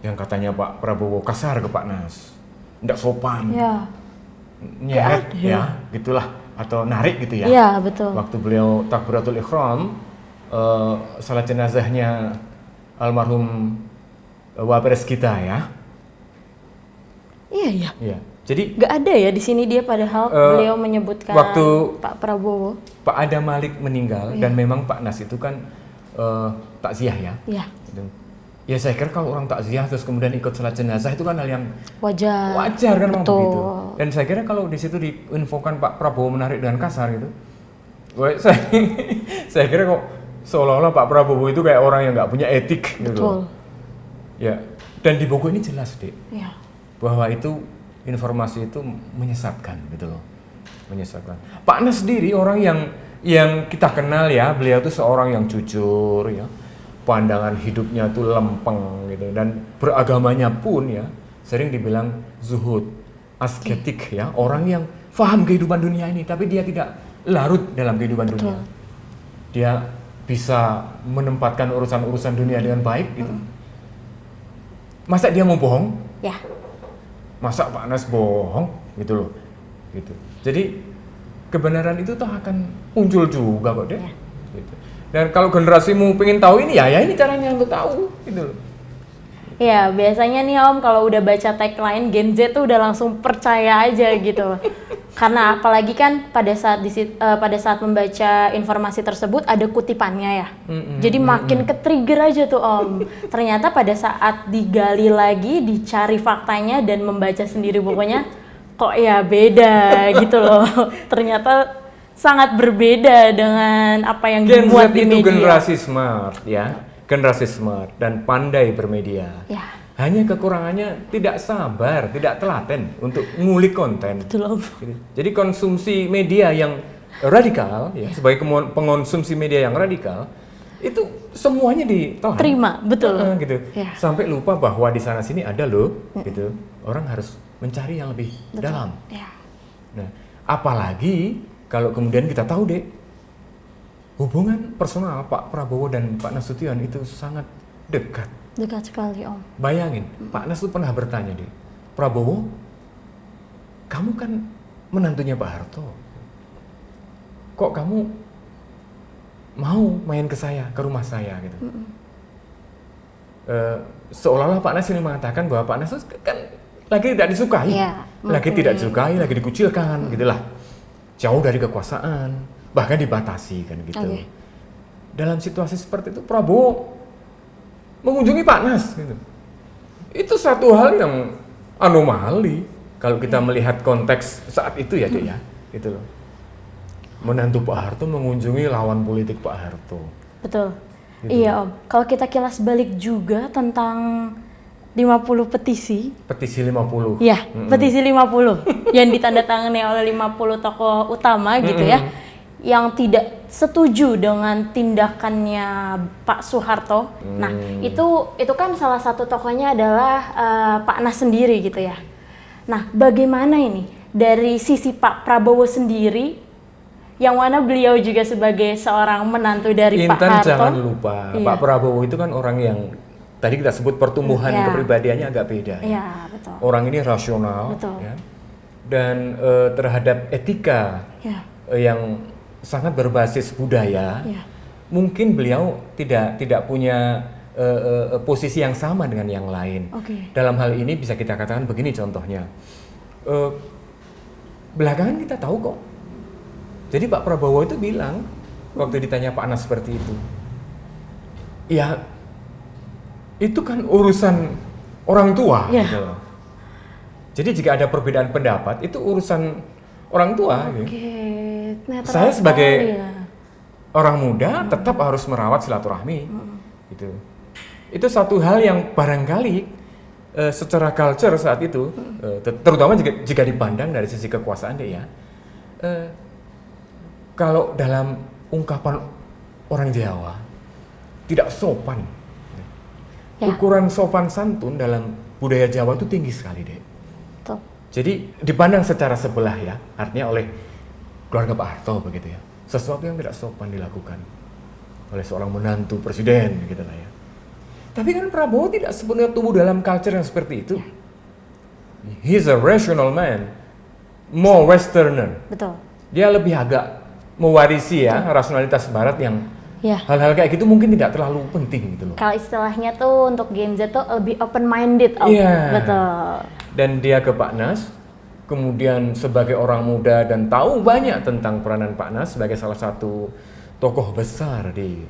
Yang katanya Pak Prabowo kasar ke Pak Nas, nggak sopan, Ya. nyeret ya, gitulah, atau narik gitu ya. Iya, betul. Waktu beliau takbiratul ihram, salat jenazahnya almarhum wapres kita ya. Iya. Iya. Jadi Nggak ada ya di sini dia padahal beliau menyebutkan waktu Pak Prabowo. Pak Adam Malik meninggal dan memang Pak Nas itu kan takziah ya. Iya. Gitu. Ya saya kira kalau orang takziah terus kemudian ikut salat jenazah itu kan hal yang Wajar. wajar kan memang Betul. begitu. Dan saya kira kalau di situ diinfokan Pak Prabowo menarik dengan kasar gitu, saya kira kok seolah-olah Pak Prabowo itu kayak orang yang nggak punya etik gitu. Betul. Ya. Dan di buku ini jelas Dek, Iya. bahwa itu informasi itu menyesatkan gitu loh, menyesatkan. Pak Nas sendiri orang yang kita kenal ya, beliau itu seorang yang jujur ya, pandangan hidupnya tuh lempeng gitu, dan beragamanya pun ya sering dibilang zuhud, asketik ya, orang yang paham kehidupan dunia ini, tapi dia tidak larut dalam kehidupan dunia. Dia bisa menempatkan urusan-urusan dunia dengan baik gitu. Masa dia mau bohong? Ya. Masa Pak Nas bohong gitu loh, gitu. Jadi kebenaran itu toh akan muncul juga kok Dek. Gitu. Dan kalau generasimu pengen tahu ini ya ini caranya untuk tahu gitu loh. Iya, biasanya nih Om kalau udah baca tagline Gen Z tuh udah langsung percaya aja gitu. Karena apalagi kan pada saat membaca informasi tersebut ada kutipannya ya. Jadi makin ke-trigger aja tuh Om. Ternyata pada saat digali lagi, dicari faktanya dan membaca sendiri bukunya, kok ya beda gitu loh. Ternyata sangat berbeda dengan apa yang Gen Z dimuat di itu media. generasi smart ya, generasi smart dan pandai bermedia. Ya. Hanya kekurangannya tidak sabar, tidak telaten untuk ngulik konten. Betul Om. Jadi konsumsi media yang radikal, ya, sebagai pengonsumsi media yang radikal, itu semuanya ditelan. Terima, betul. Gitu. Ya. Sampai lupa bahwa di sana sini ada loh, gitu. Orang harus mencari yang lebih Betul. dalam. Ya. Nah, apalagi kalau kemudian kita tahu deh, hubungan personal Pak Prabowo dan Pak Nasution itu sangat dekat. Dekat sekali Om. Bayangin, Pak Nas tuh pernah bertanya deh, Prabowo, kamu kan menantunya Pak Harto, kok kamu mau main ke saya, ke rumah saya gitu. Seolah-olah Pak Nas ini mengatakan bahwa Pak Nas kan lagi tidak disukai, lagi tidak disukai, lagi dikucilkan, gitulah, jauh dari kekuasaan, bahkan dibatasi kan gitu. Dalam situasi seperti itu Prabowo mengunjungi Pak Nas gitu. Itu satu hal yang anomali kalau kita melihat konteks saat itu ya Dek ya, gitu loh. Menantu Pak Harto mengunjungi lawan politik Pak Harto. Betul. Gitu. Iya Om. Kalau kita kilas balik juga tentang 50 petisi. Petisi 50. Ya, petisi 50 yang ditandatangani oleh 50 tokoh utama gitu ya. Yang tidak setuju dengan tindakannya Pak Soeharto. Nah, itu kan salah satu tokohnya adalah Pak Nas sendiri gitu ya. Nah, bagaimana ini dari sisi Pak Prabowo sendiri, yang mana beliau juga sebagai seorang menantu dari Pak Harto. Jangan lupa, Pak Prabowo itu kan orang yang tadi kita sebut pertumbuhan kepribadiannya agak beda. Iya, betul. Orang ini rasional, ya, dan terhadap etika yang sangat berbasis budaya. Mungkin beliau tidak punya posisi yang sama dengan yang lain. Dalam hal ini bisa kita katakan begini contohnya. Belakangan kita tahu kok. Jadi Pak Prabowo itu bilang waktu ditanya Pak Nas seperti itu, ya itu kan urusan orang tua. Gitu. Jadi jika ada perbedaan pendapat itu urusan orang tua. Gitu. Saya sebagai orang muda tetap harus merawat silaturahmi. Gitu. Itu satu hal yang barangkali secara culture saat itu, terutama jika dipandang dari sisi kekuasaan deh ya. Kalau dalam ungkapan orang Jawa tidak sopan, ukuran sopan santun dalam budaya Jawa itu tinggi sekali deh. Jadi dipandang secara sebelah ya, artinya oleh keluarga Pak Harto begitu ya, sesuatu yang tidak sopan dilakukan oleh seorang menantu presiden gitu lah ya. Tapi kan Prabowo tidak sepenuhnya tumbuh dalam culture yang seperti itu. He's a rational man, more westerner. Betul. Dia lebih agak mewarisi ya rasionalitas barat yang hal-hal kayak gitu mungkin tidak terlalu penting gitu loh. Kalau istilahnya tuh untuk Gen Z tuh lebih open minded. Betul. Dan dia ke Pak Nas, kemudian sebagai orang muda dan tahu banyak tentang peranan Pak Nas sebagai salah satu tokoh besar di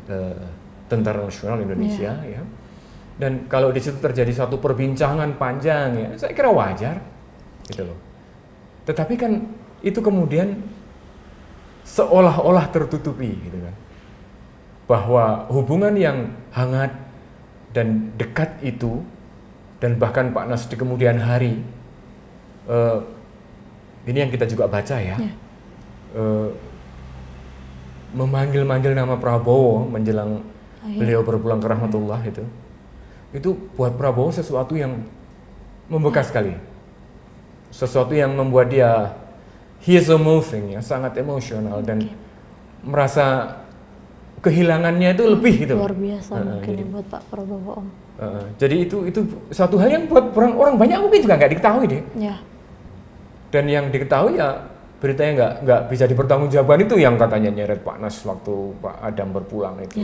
Tentara Nasional Indonesia ya. Dan kalau di situ terjadi satu perbincangan panjang ya, saya kira wajar gitu loh. Tetapi kan itu kemudian seolah-olah tertutupi gitu kan, bahwa hubungan yang hangat dan dekat itu, dan bahkan Pak Nas di kemudian hari, ini yang kita juga baca ya, memanggil-manggil nama Prabowo menjelang beliau berpulang ke rahmatullah itu buat Prabowo sesuatu yang membekas sekali, sesuatu yang membuat dia he is so moving ya, sangat emosional dan merasa kehilangannya itu lebih gitu. Luar biasa mungkin buat Pak Prabowo Om. Jadi itu satu hal yang buat orang banyak mungkin juga nggak diketahui deh. Dan yang diketahui ya beritanya nggak bisa dipertanggungjawabkan itu yang katanya nyeret Pak Nas waktu Pak Adam berpulang itu.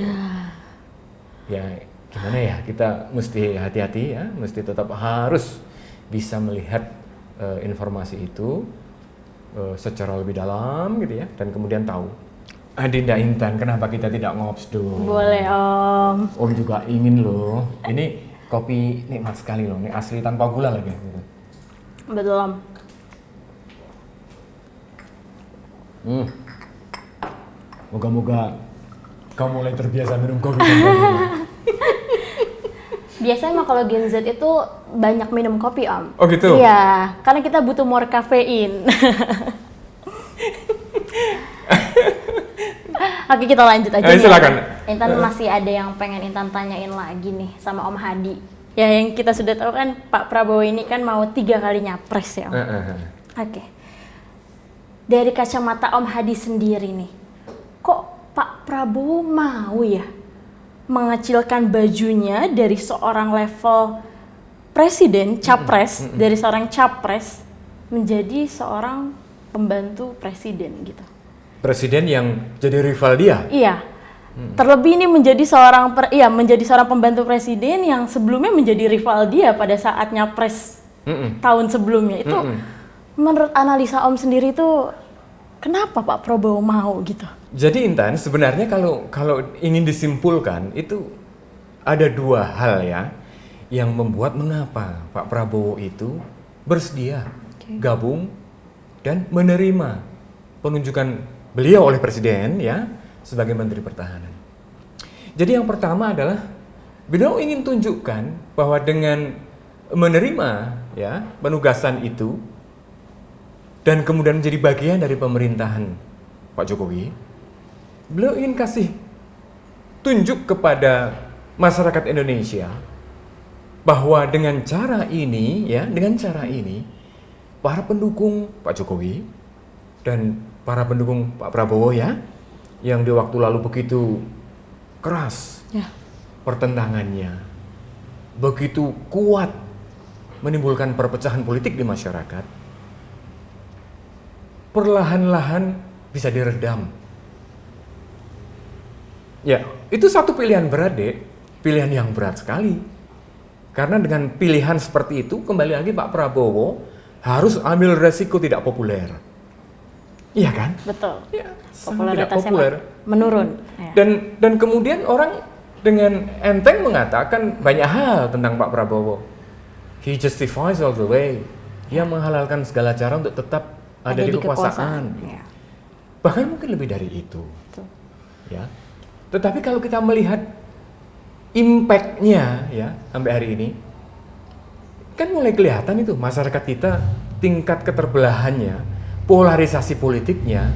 Ya gimana ya, kita mesti hati-hati ya, mesti tetap harus bisa melihat informasi itu secara lebih dalam gitu ya, dan kemudian tahu. Adinda Intan, kenapa kita tidak ngops dulu? Boleh Om. Om juga ingin loh. Ini kopi nikmat sekali loh, ini asli tanpa gula lagi. Gitu. Betul Om. Moga-moga kamu mulai terbiasa minum kopi tanpa gula. Biasanya mah kalau Gen Z itu banyak minum kopi Om. Oh gitu? Iya, karena kita butuh more kafein. Oke, kita lanjut aja. Silakan. Intan masih ada yang pengen Intan tanyain lagi nih sama Om Hadi. Ya yang kita sudah tahu kan Pak Prabowo ini kan mau 3 kali nyapres ya Om. Oke. Dari kacamata Om Hadi sendiri nih, kok Pak Prabowo mau ya mengecilkan bajunya dari seorang level presiden, capres, dari seorang capres menjadi seorang pembantu presiden gitu. Presiden yang jadi rival dia? Iya. Terlebih ini menjadi seorang pembantu presiden yang sebelumnya menjadi rival dia pada saat nyapres tahun sebelumnya. Itu menurut analisa Om sendiri itu kenapa Pak Prabowo mau gitu? Jadi Intan, sebenarnya kalau ingin disimpulkan itu ada 2 hal ya yang membuat mengapa Pak Prabowo itu bersedia gabung dan menerima penunjukan beliau oleh presiden ya sebagai Menteri Pertahanan. Jadi yang pertama adalah beliau ingin tunjukkan bahwa dengan menerima ya penugasan itu dan kemudian menjadi bagian dari pemerintahan Pak Jokowi, beliau ingin kasih tunjuk kepada masyarakat Indonesia bahwa dengan cara ini para pendukung Pak Jokowi dan para pendukung Pak Prabowo ya yang di waktu lalu begitu keras pertentangannya, begitu kuat menimbulkan perpecahan politik di masyarakat, perlahan-lahan bisa diredam. Ya, itu satu pilihan berat, Dek. Pilihan yang berat sekali. Karena dengan pilihan seperti itu, kembali lagi Pak Prabowo harus ambil resiko tidak populer. Iya kan? Betul. Ya, sangat tidak Popularitasnya populer. menurun. Ya. Dan kemudian orang dengan enteng mengatakan banyak hal tentang Pak Prabowo. He justifies all the way. Dia menghalalkan segala cara untuk tetap ada di kekuasaan. Ya. Bahkan mungkin lebih dari itu. Betul. Ya. Tetapi kalau kita melihat impact-nya ya sampai hari ini, kan mulai kelihatan itu masyarakat kita tingkat keterbelahannya, polarisasi politiknya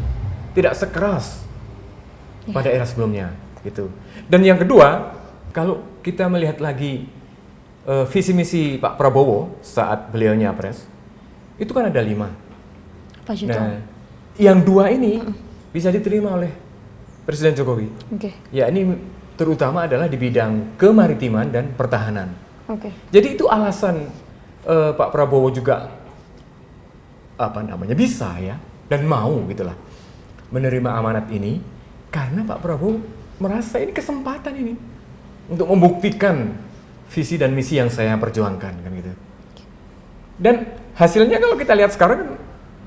tidak sekeras pada era sebelumnya gitu. Dan yang kedua, kalau kita melihat lagi visi misi Pak Prabowo saat beliau nyapres, itu kan ada 5. Apa itu? Nah, yang 2 ini bisa diterima oleh Presiden Jokowi. Ya, ini terutama adalah di bidang kemaritiman dan pertahanan. Jadi itu alasan Pak Prabowo juga bisa ya dan mau gitulah menerima amanat ini karena Pak Prabowo merasa ini kesempatan ini untuk membuktikan visi dan misi yang saya perjuangkan kan gitu. Dan hasilnya kalau kita lihat sekarang kan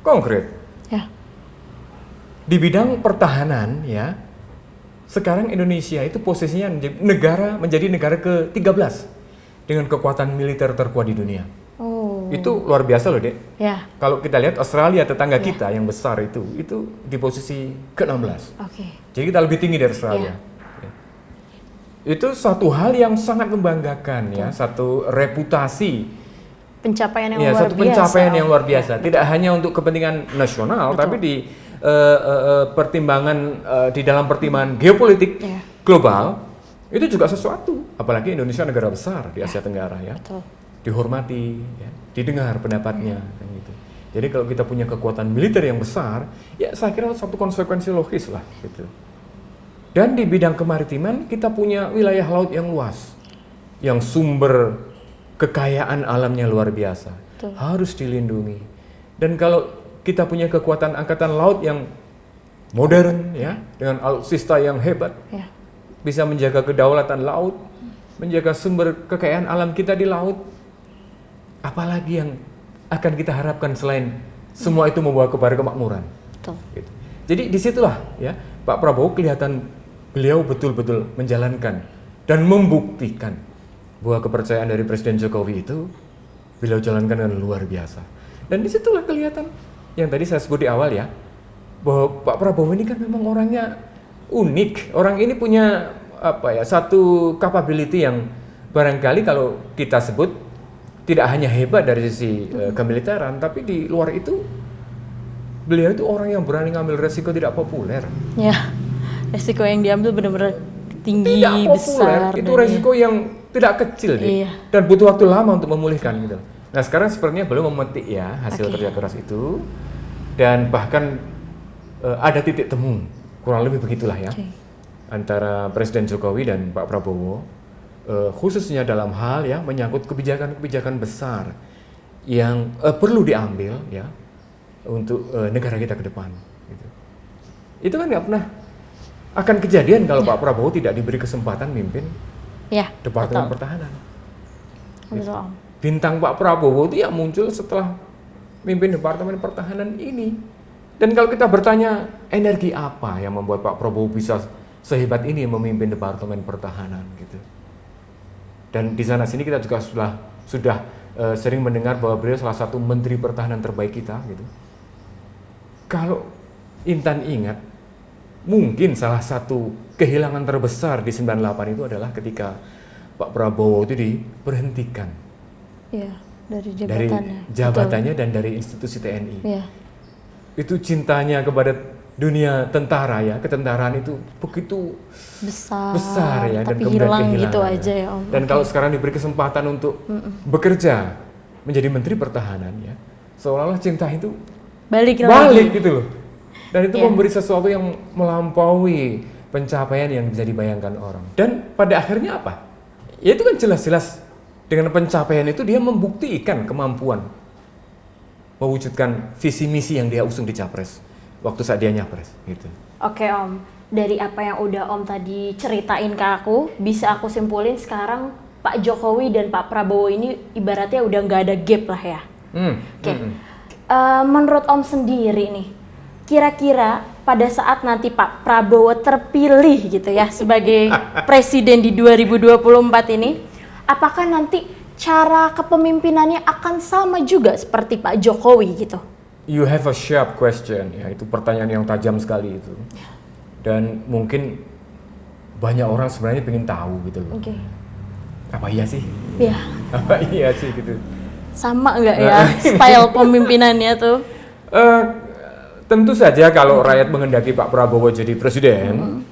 konkret. Ya. Di bidang pertahanan ya, sekarang Indonesia itu posisinya menjadi negara ke-13 dengan kekuatan militer terkuat di dunia. Itu luar biasa loh, Dek. Ya. Kalau kita lihat Australia tetangga kita yang besar itu di posisi ke-16. Jadi kita lebih tinggi dari Australia. Ya. Itu satu hal yang sangat membanggakan ya, satu reputasi Pencapaian yang ya, luar satu biasa. pencapaian yang luar biasa. Tidak hanya untuk kepentingan nasional, tapi di pertimbangan di dalam pertimbangan geopolitik global itu juga sesuatu. Apalagi Indonesia negara besar di Asia Tenggara ya. Dihormati, ya, didengar pendapatnya kan gitu. Jadi kalau kita punya kekuatan militer yang besar, ya saya kira satu konsekuensi logis lah gitu. Dan di bidang kemaritiman kita punya wilayah laut yang luas, yang sumber kekayaan alamnya luar biasa, harus dilindungi. Dan kalau kita punya kekuatan angkatan laut yang modern ya, dengan alutsista yang hebat, bisa menjaga kedaulatan laut, menjaga sumber kekayaan alam kita di laut. Apalagi yang akan kita harapkan selain semua itu membawa kepada kemakmuran. Gitu. Jadi disitulah ya Pak Prabowo kelihatan beliau betul-betul menjalankan dan membuktikan bahwa kepercayaan dari Presiden Jokowi itu beliau jalankan dengan luar biasa. Dan disitulah kelihatan yang tadi saya sebut di awal ya, bahwa Pak Prabowo ini kan memang orangnya unik. Orang ini punya satu capability yang barangkali kalau kita sebut tidak hanya hebat dari sisi kemiliteran, tapi di luar itu beliau itu orang yang berani ngambil resiko tidak populer. Ya, resiko yang diambil benar-benar tinggi, tidak populer. besar. Itu resiko yang tidak kecil deh, dan butuh waktu lama untuk memulihkan gitu. Nah sekarang sepertinya belum memetik ya hasil kerja keras itu, dan bahkan ada titik temu, kurang lebih begitulah ya, antara Presiden Jokowi dan Pak Prabowo, khususnya dalam hal ya menyangkut kebijakan-kebijakan besar yang perlu diambil ya untuk negara kita ke depan. Gitu. Itu kan nggak pernah akan kejadian kalau Pak Prabowo tidak diberi kesempatan mimpin Departemen Pertahanan. Betul. Bintang Pak Prabowo itu yang muncul setelah mimpin Departemen Pertahanan ini. Dan kalau kita bertanya energi apa yang membuat Pak Prabowo bisa sehebat ini memimpin Departemen Pertahanan gitu. Dan di sana sini kita juga sudah sering mendengar bahwa beliau salah satu Menteri Pertahanan terbaik kita gitu. Kalau Intan ingat, mungkin salah satu kehilangan terbesar di 98 itu adalah ketika Pak Prabowo itu diberhentikan. Iya, dari jabatannya dan dari institusi TNI. Iya. Itu cintanya kepada dunia tentara ya, ketentaraan itu begitu besar ya, dan kemudian hilang kehilangan gitu aja ya Om. Dan kalau sekarang diberi kesempatan untuk bekerja menjadi Menteri Pertahanan ya, seolah-olah cinta itu balik gitu loh. Dan itu memberi sesuatu yang melampaui pencapaian yang bisa dibayangkan orang. Dan pada akhirnya apa? Ya itu kan jelas-jelas dengan pencapaian itu dia membuktikan kemampuan mewujudkan visi misi yang dia usung di Capres waktu saat dia Nyapres gitu. Oke Om, dari apa yang udah Om tadi ceritain ke aku, bisa aku simpulin sekarang Pak Jokowi dan Pak Prabowo ini ibaratnya udah nggak ada gap lah ya. Menurut Om sendiri nih, kira-kira pada saat nanti Pak Prabowo terpilih gitu ya sebagai presiden di 2024 ini, apakah nanti cara kepemimpinannya akan sama juga seperti Pak Jokowi gitu? You have a sharp question, ya itu pertanyaan yang tajam sekali itu. Dan mungkin banyak orang sebenarnya pengen tahu gitu loh. Apa iya sih? Iya. Apa iya sih gitu? Sama nggak ya style pemimpinannya tuh? Tentu saja kalau rakyat menghendaki Pak Prabowo jadi presiden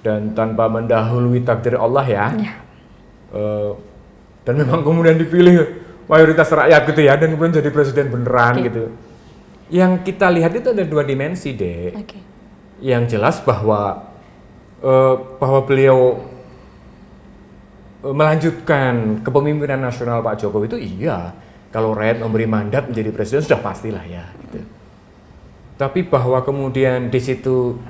dan tanpa mendahului takdir Allah ya, dan memang kemudian dipilih mayoritas rakyat gitu ya, dan kemudian jadi presiden beneran gitu. Yang kita lihat itu ada dua dimensi deh. Yang jelas bahwa beliau melanjutkan kepemimpinan nasional Pak Jokowi itu iya. Kalau rakyat memberi mandat menjadi presiden sudah pastilah ya. Gitu. Tapi bahwa kemudian di situ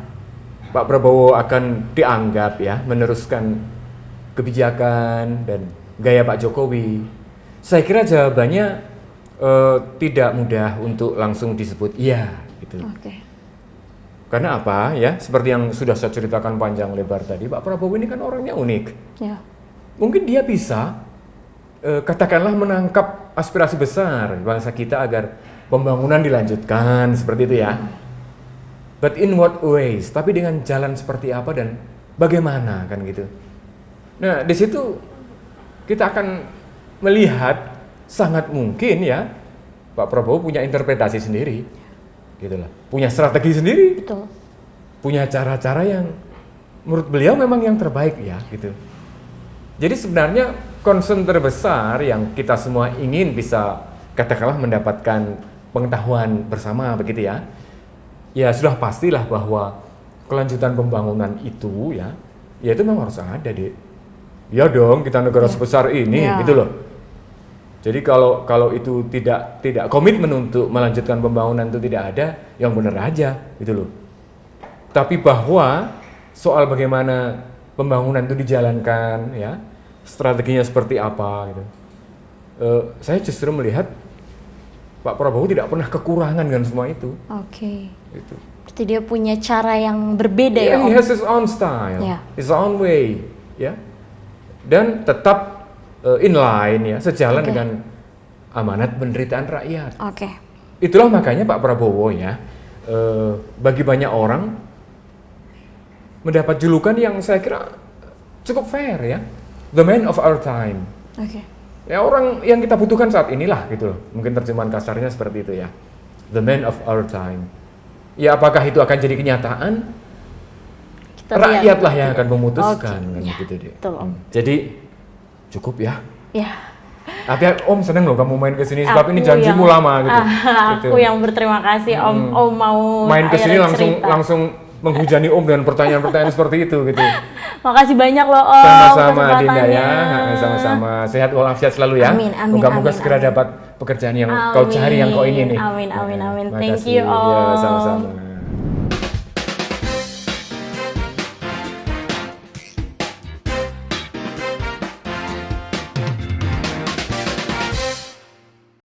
Pak Prabowo akan dianggap ya meneruskan kebijakan dan gaya Pak Jokowi, saya kira jawabannya tidak mudah untuk langsung disebut iya gitu. Karena apa ya? Seperti yang sudah saya ceritakan panjang lebar tadi, Pak Prabowo ini kan orangnya unik. Mungkin dia bisa katakanlah menangkap aspirasi besar bangsa kita agar pembangunan dilanjutkan seperti itu ya. But in what ways? Tapi dengan jalan seperti apa dan bagaimana kan gitu. Nah, di situ kita akan melihat sangat mungkin ya Pak Prabowo punya interpretasi sendiri. Gitu lah. Punya strategi sendiri. Betul. Punya cara-cara yang menurut beliau memang yang terbaik ya gitu. Jadi sebenarnya concern terbesar yang kita semua ingin bisa katakanlah mendapatkan pengetahuan bersama begitu ya. Ya sudah pastilah bahwa kelanjutan pembangunan itu ya itu memang harus ada deh. Ya dong, kita negara sebesar ini gitu loh. Jadi kalau itu tidak komitmen untuk melanjutkan pembangunan itu tidak ada, yang benar aja gitu loh. Tapi bahwa soal bagaimana pembangunan itu dijalankan ya, strateginya seperti apa gitu. Saya justru melihat Pak Prabowo tidak pernah kekurangan dengan semua itu. Gitu. Berarti dia punya cara yang berbeda ya Om? He has his own style, his own way, ya. Dan tetap inline ya, sejalan dengan amanat penderitaan rakyat. Itulah makanya Pak Prabowo ya, bagi banyak orang mendapat julukan yang saya kira cukup fair ya, the man of our time. Ya orang yang kita butuhkan saat inilah gitu loh. Mungkin terjemahan kasarnya seperti itu ya. The man of our time. Ya apakah itu akan jadi kenyataan? Rakyatlah yang akan memutuskan kan gitu deh. Jadi cukup ya. Ya. Tapi Om seneng loh kamu main ke sini sebab ini janjimu lama gitu. Aku yang berterima kasih Om. Om mau main ke sini cerita. langsung menghujani Om dengan pertanyaan-pertanyaan seperti itu gitu. Makasih banyak loh Om. Sama-sama Dinda ya, sama-sama. Sehat walafiat selalu ya. Amin. Moga-moga segera dapat pekerjaan yang kau cari, yang kau ingin nih. Amin. Makasih. Thank you Om. Ya, sama-sama.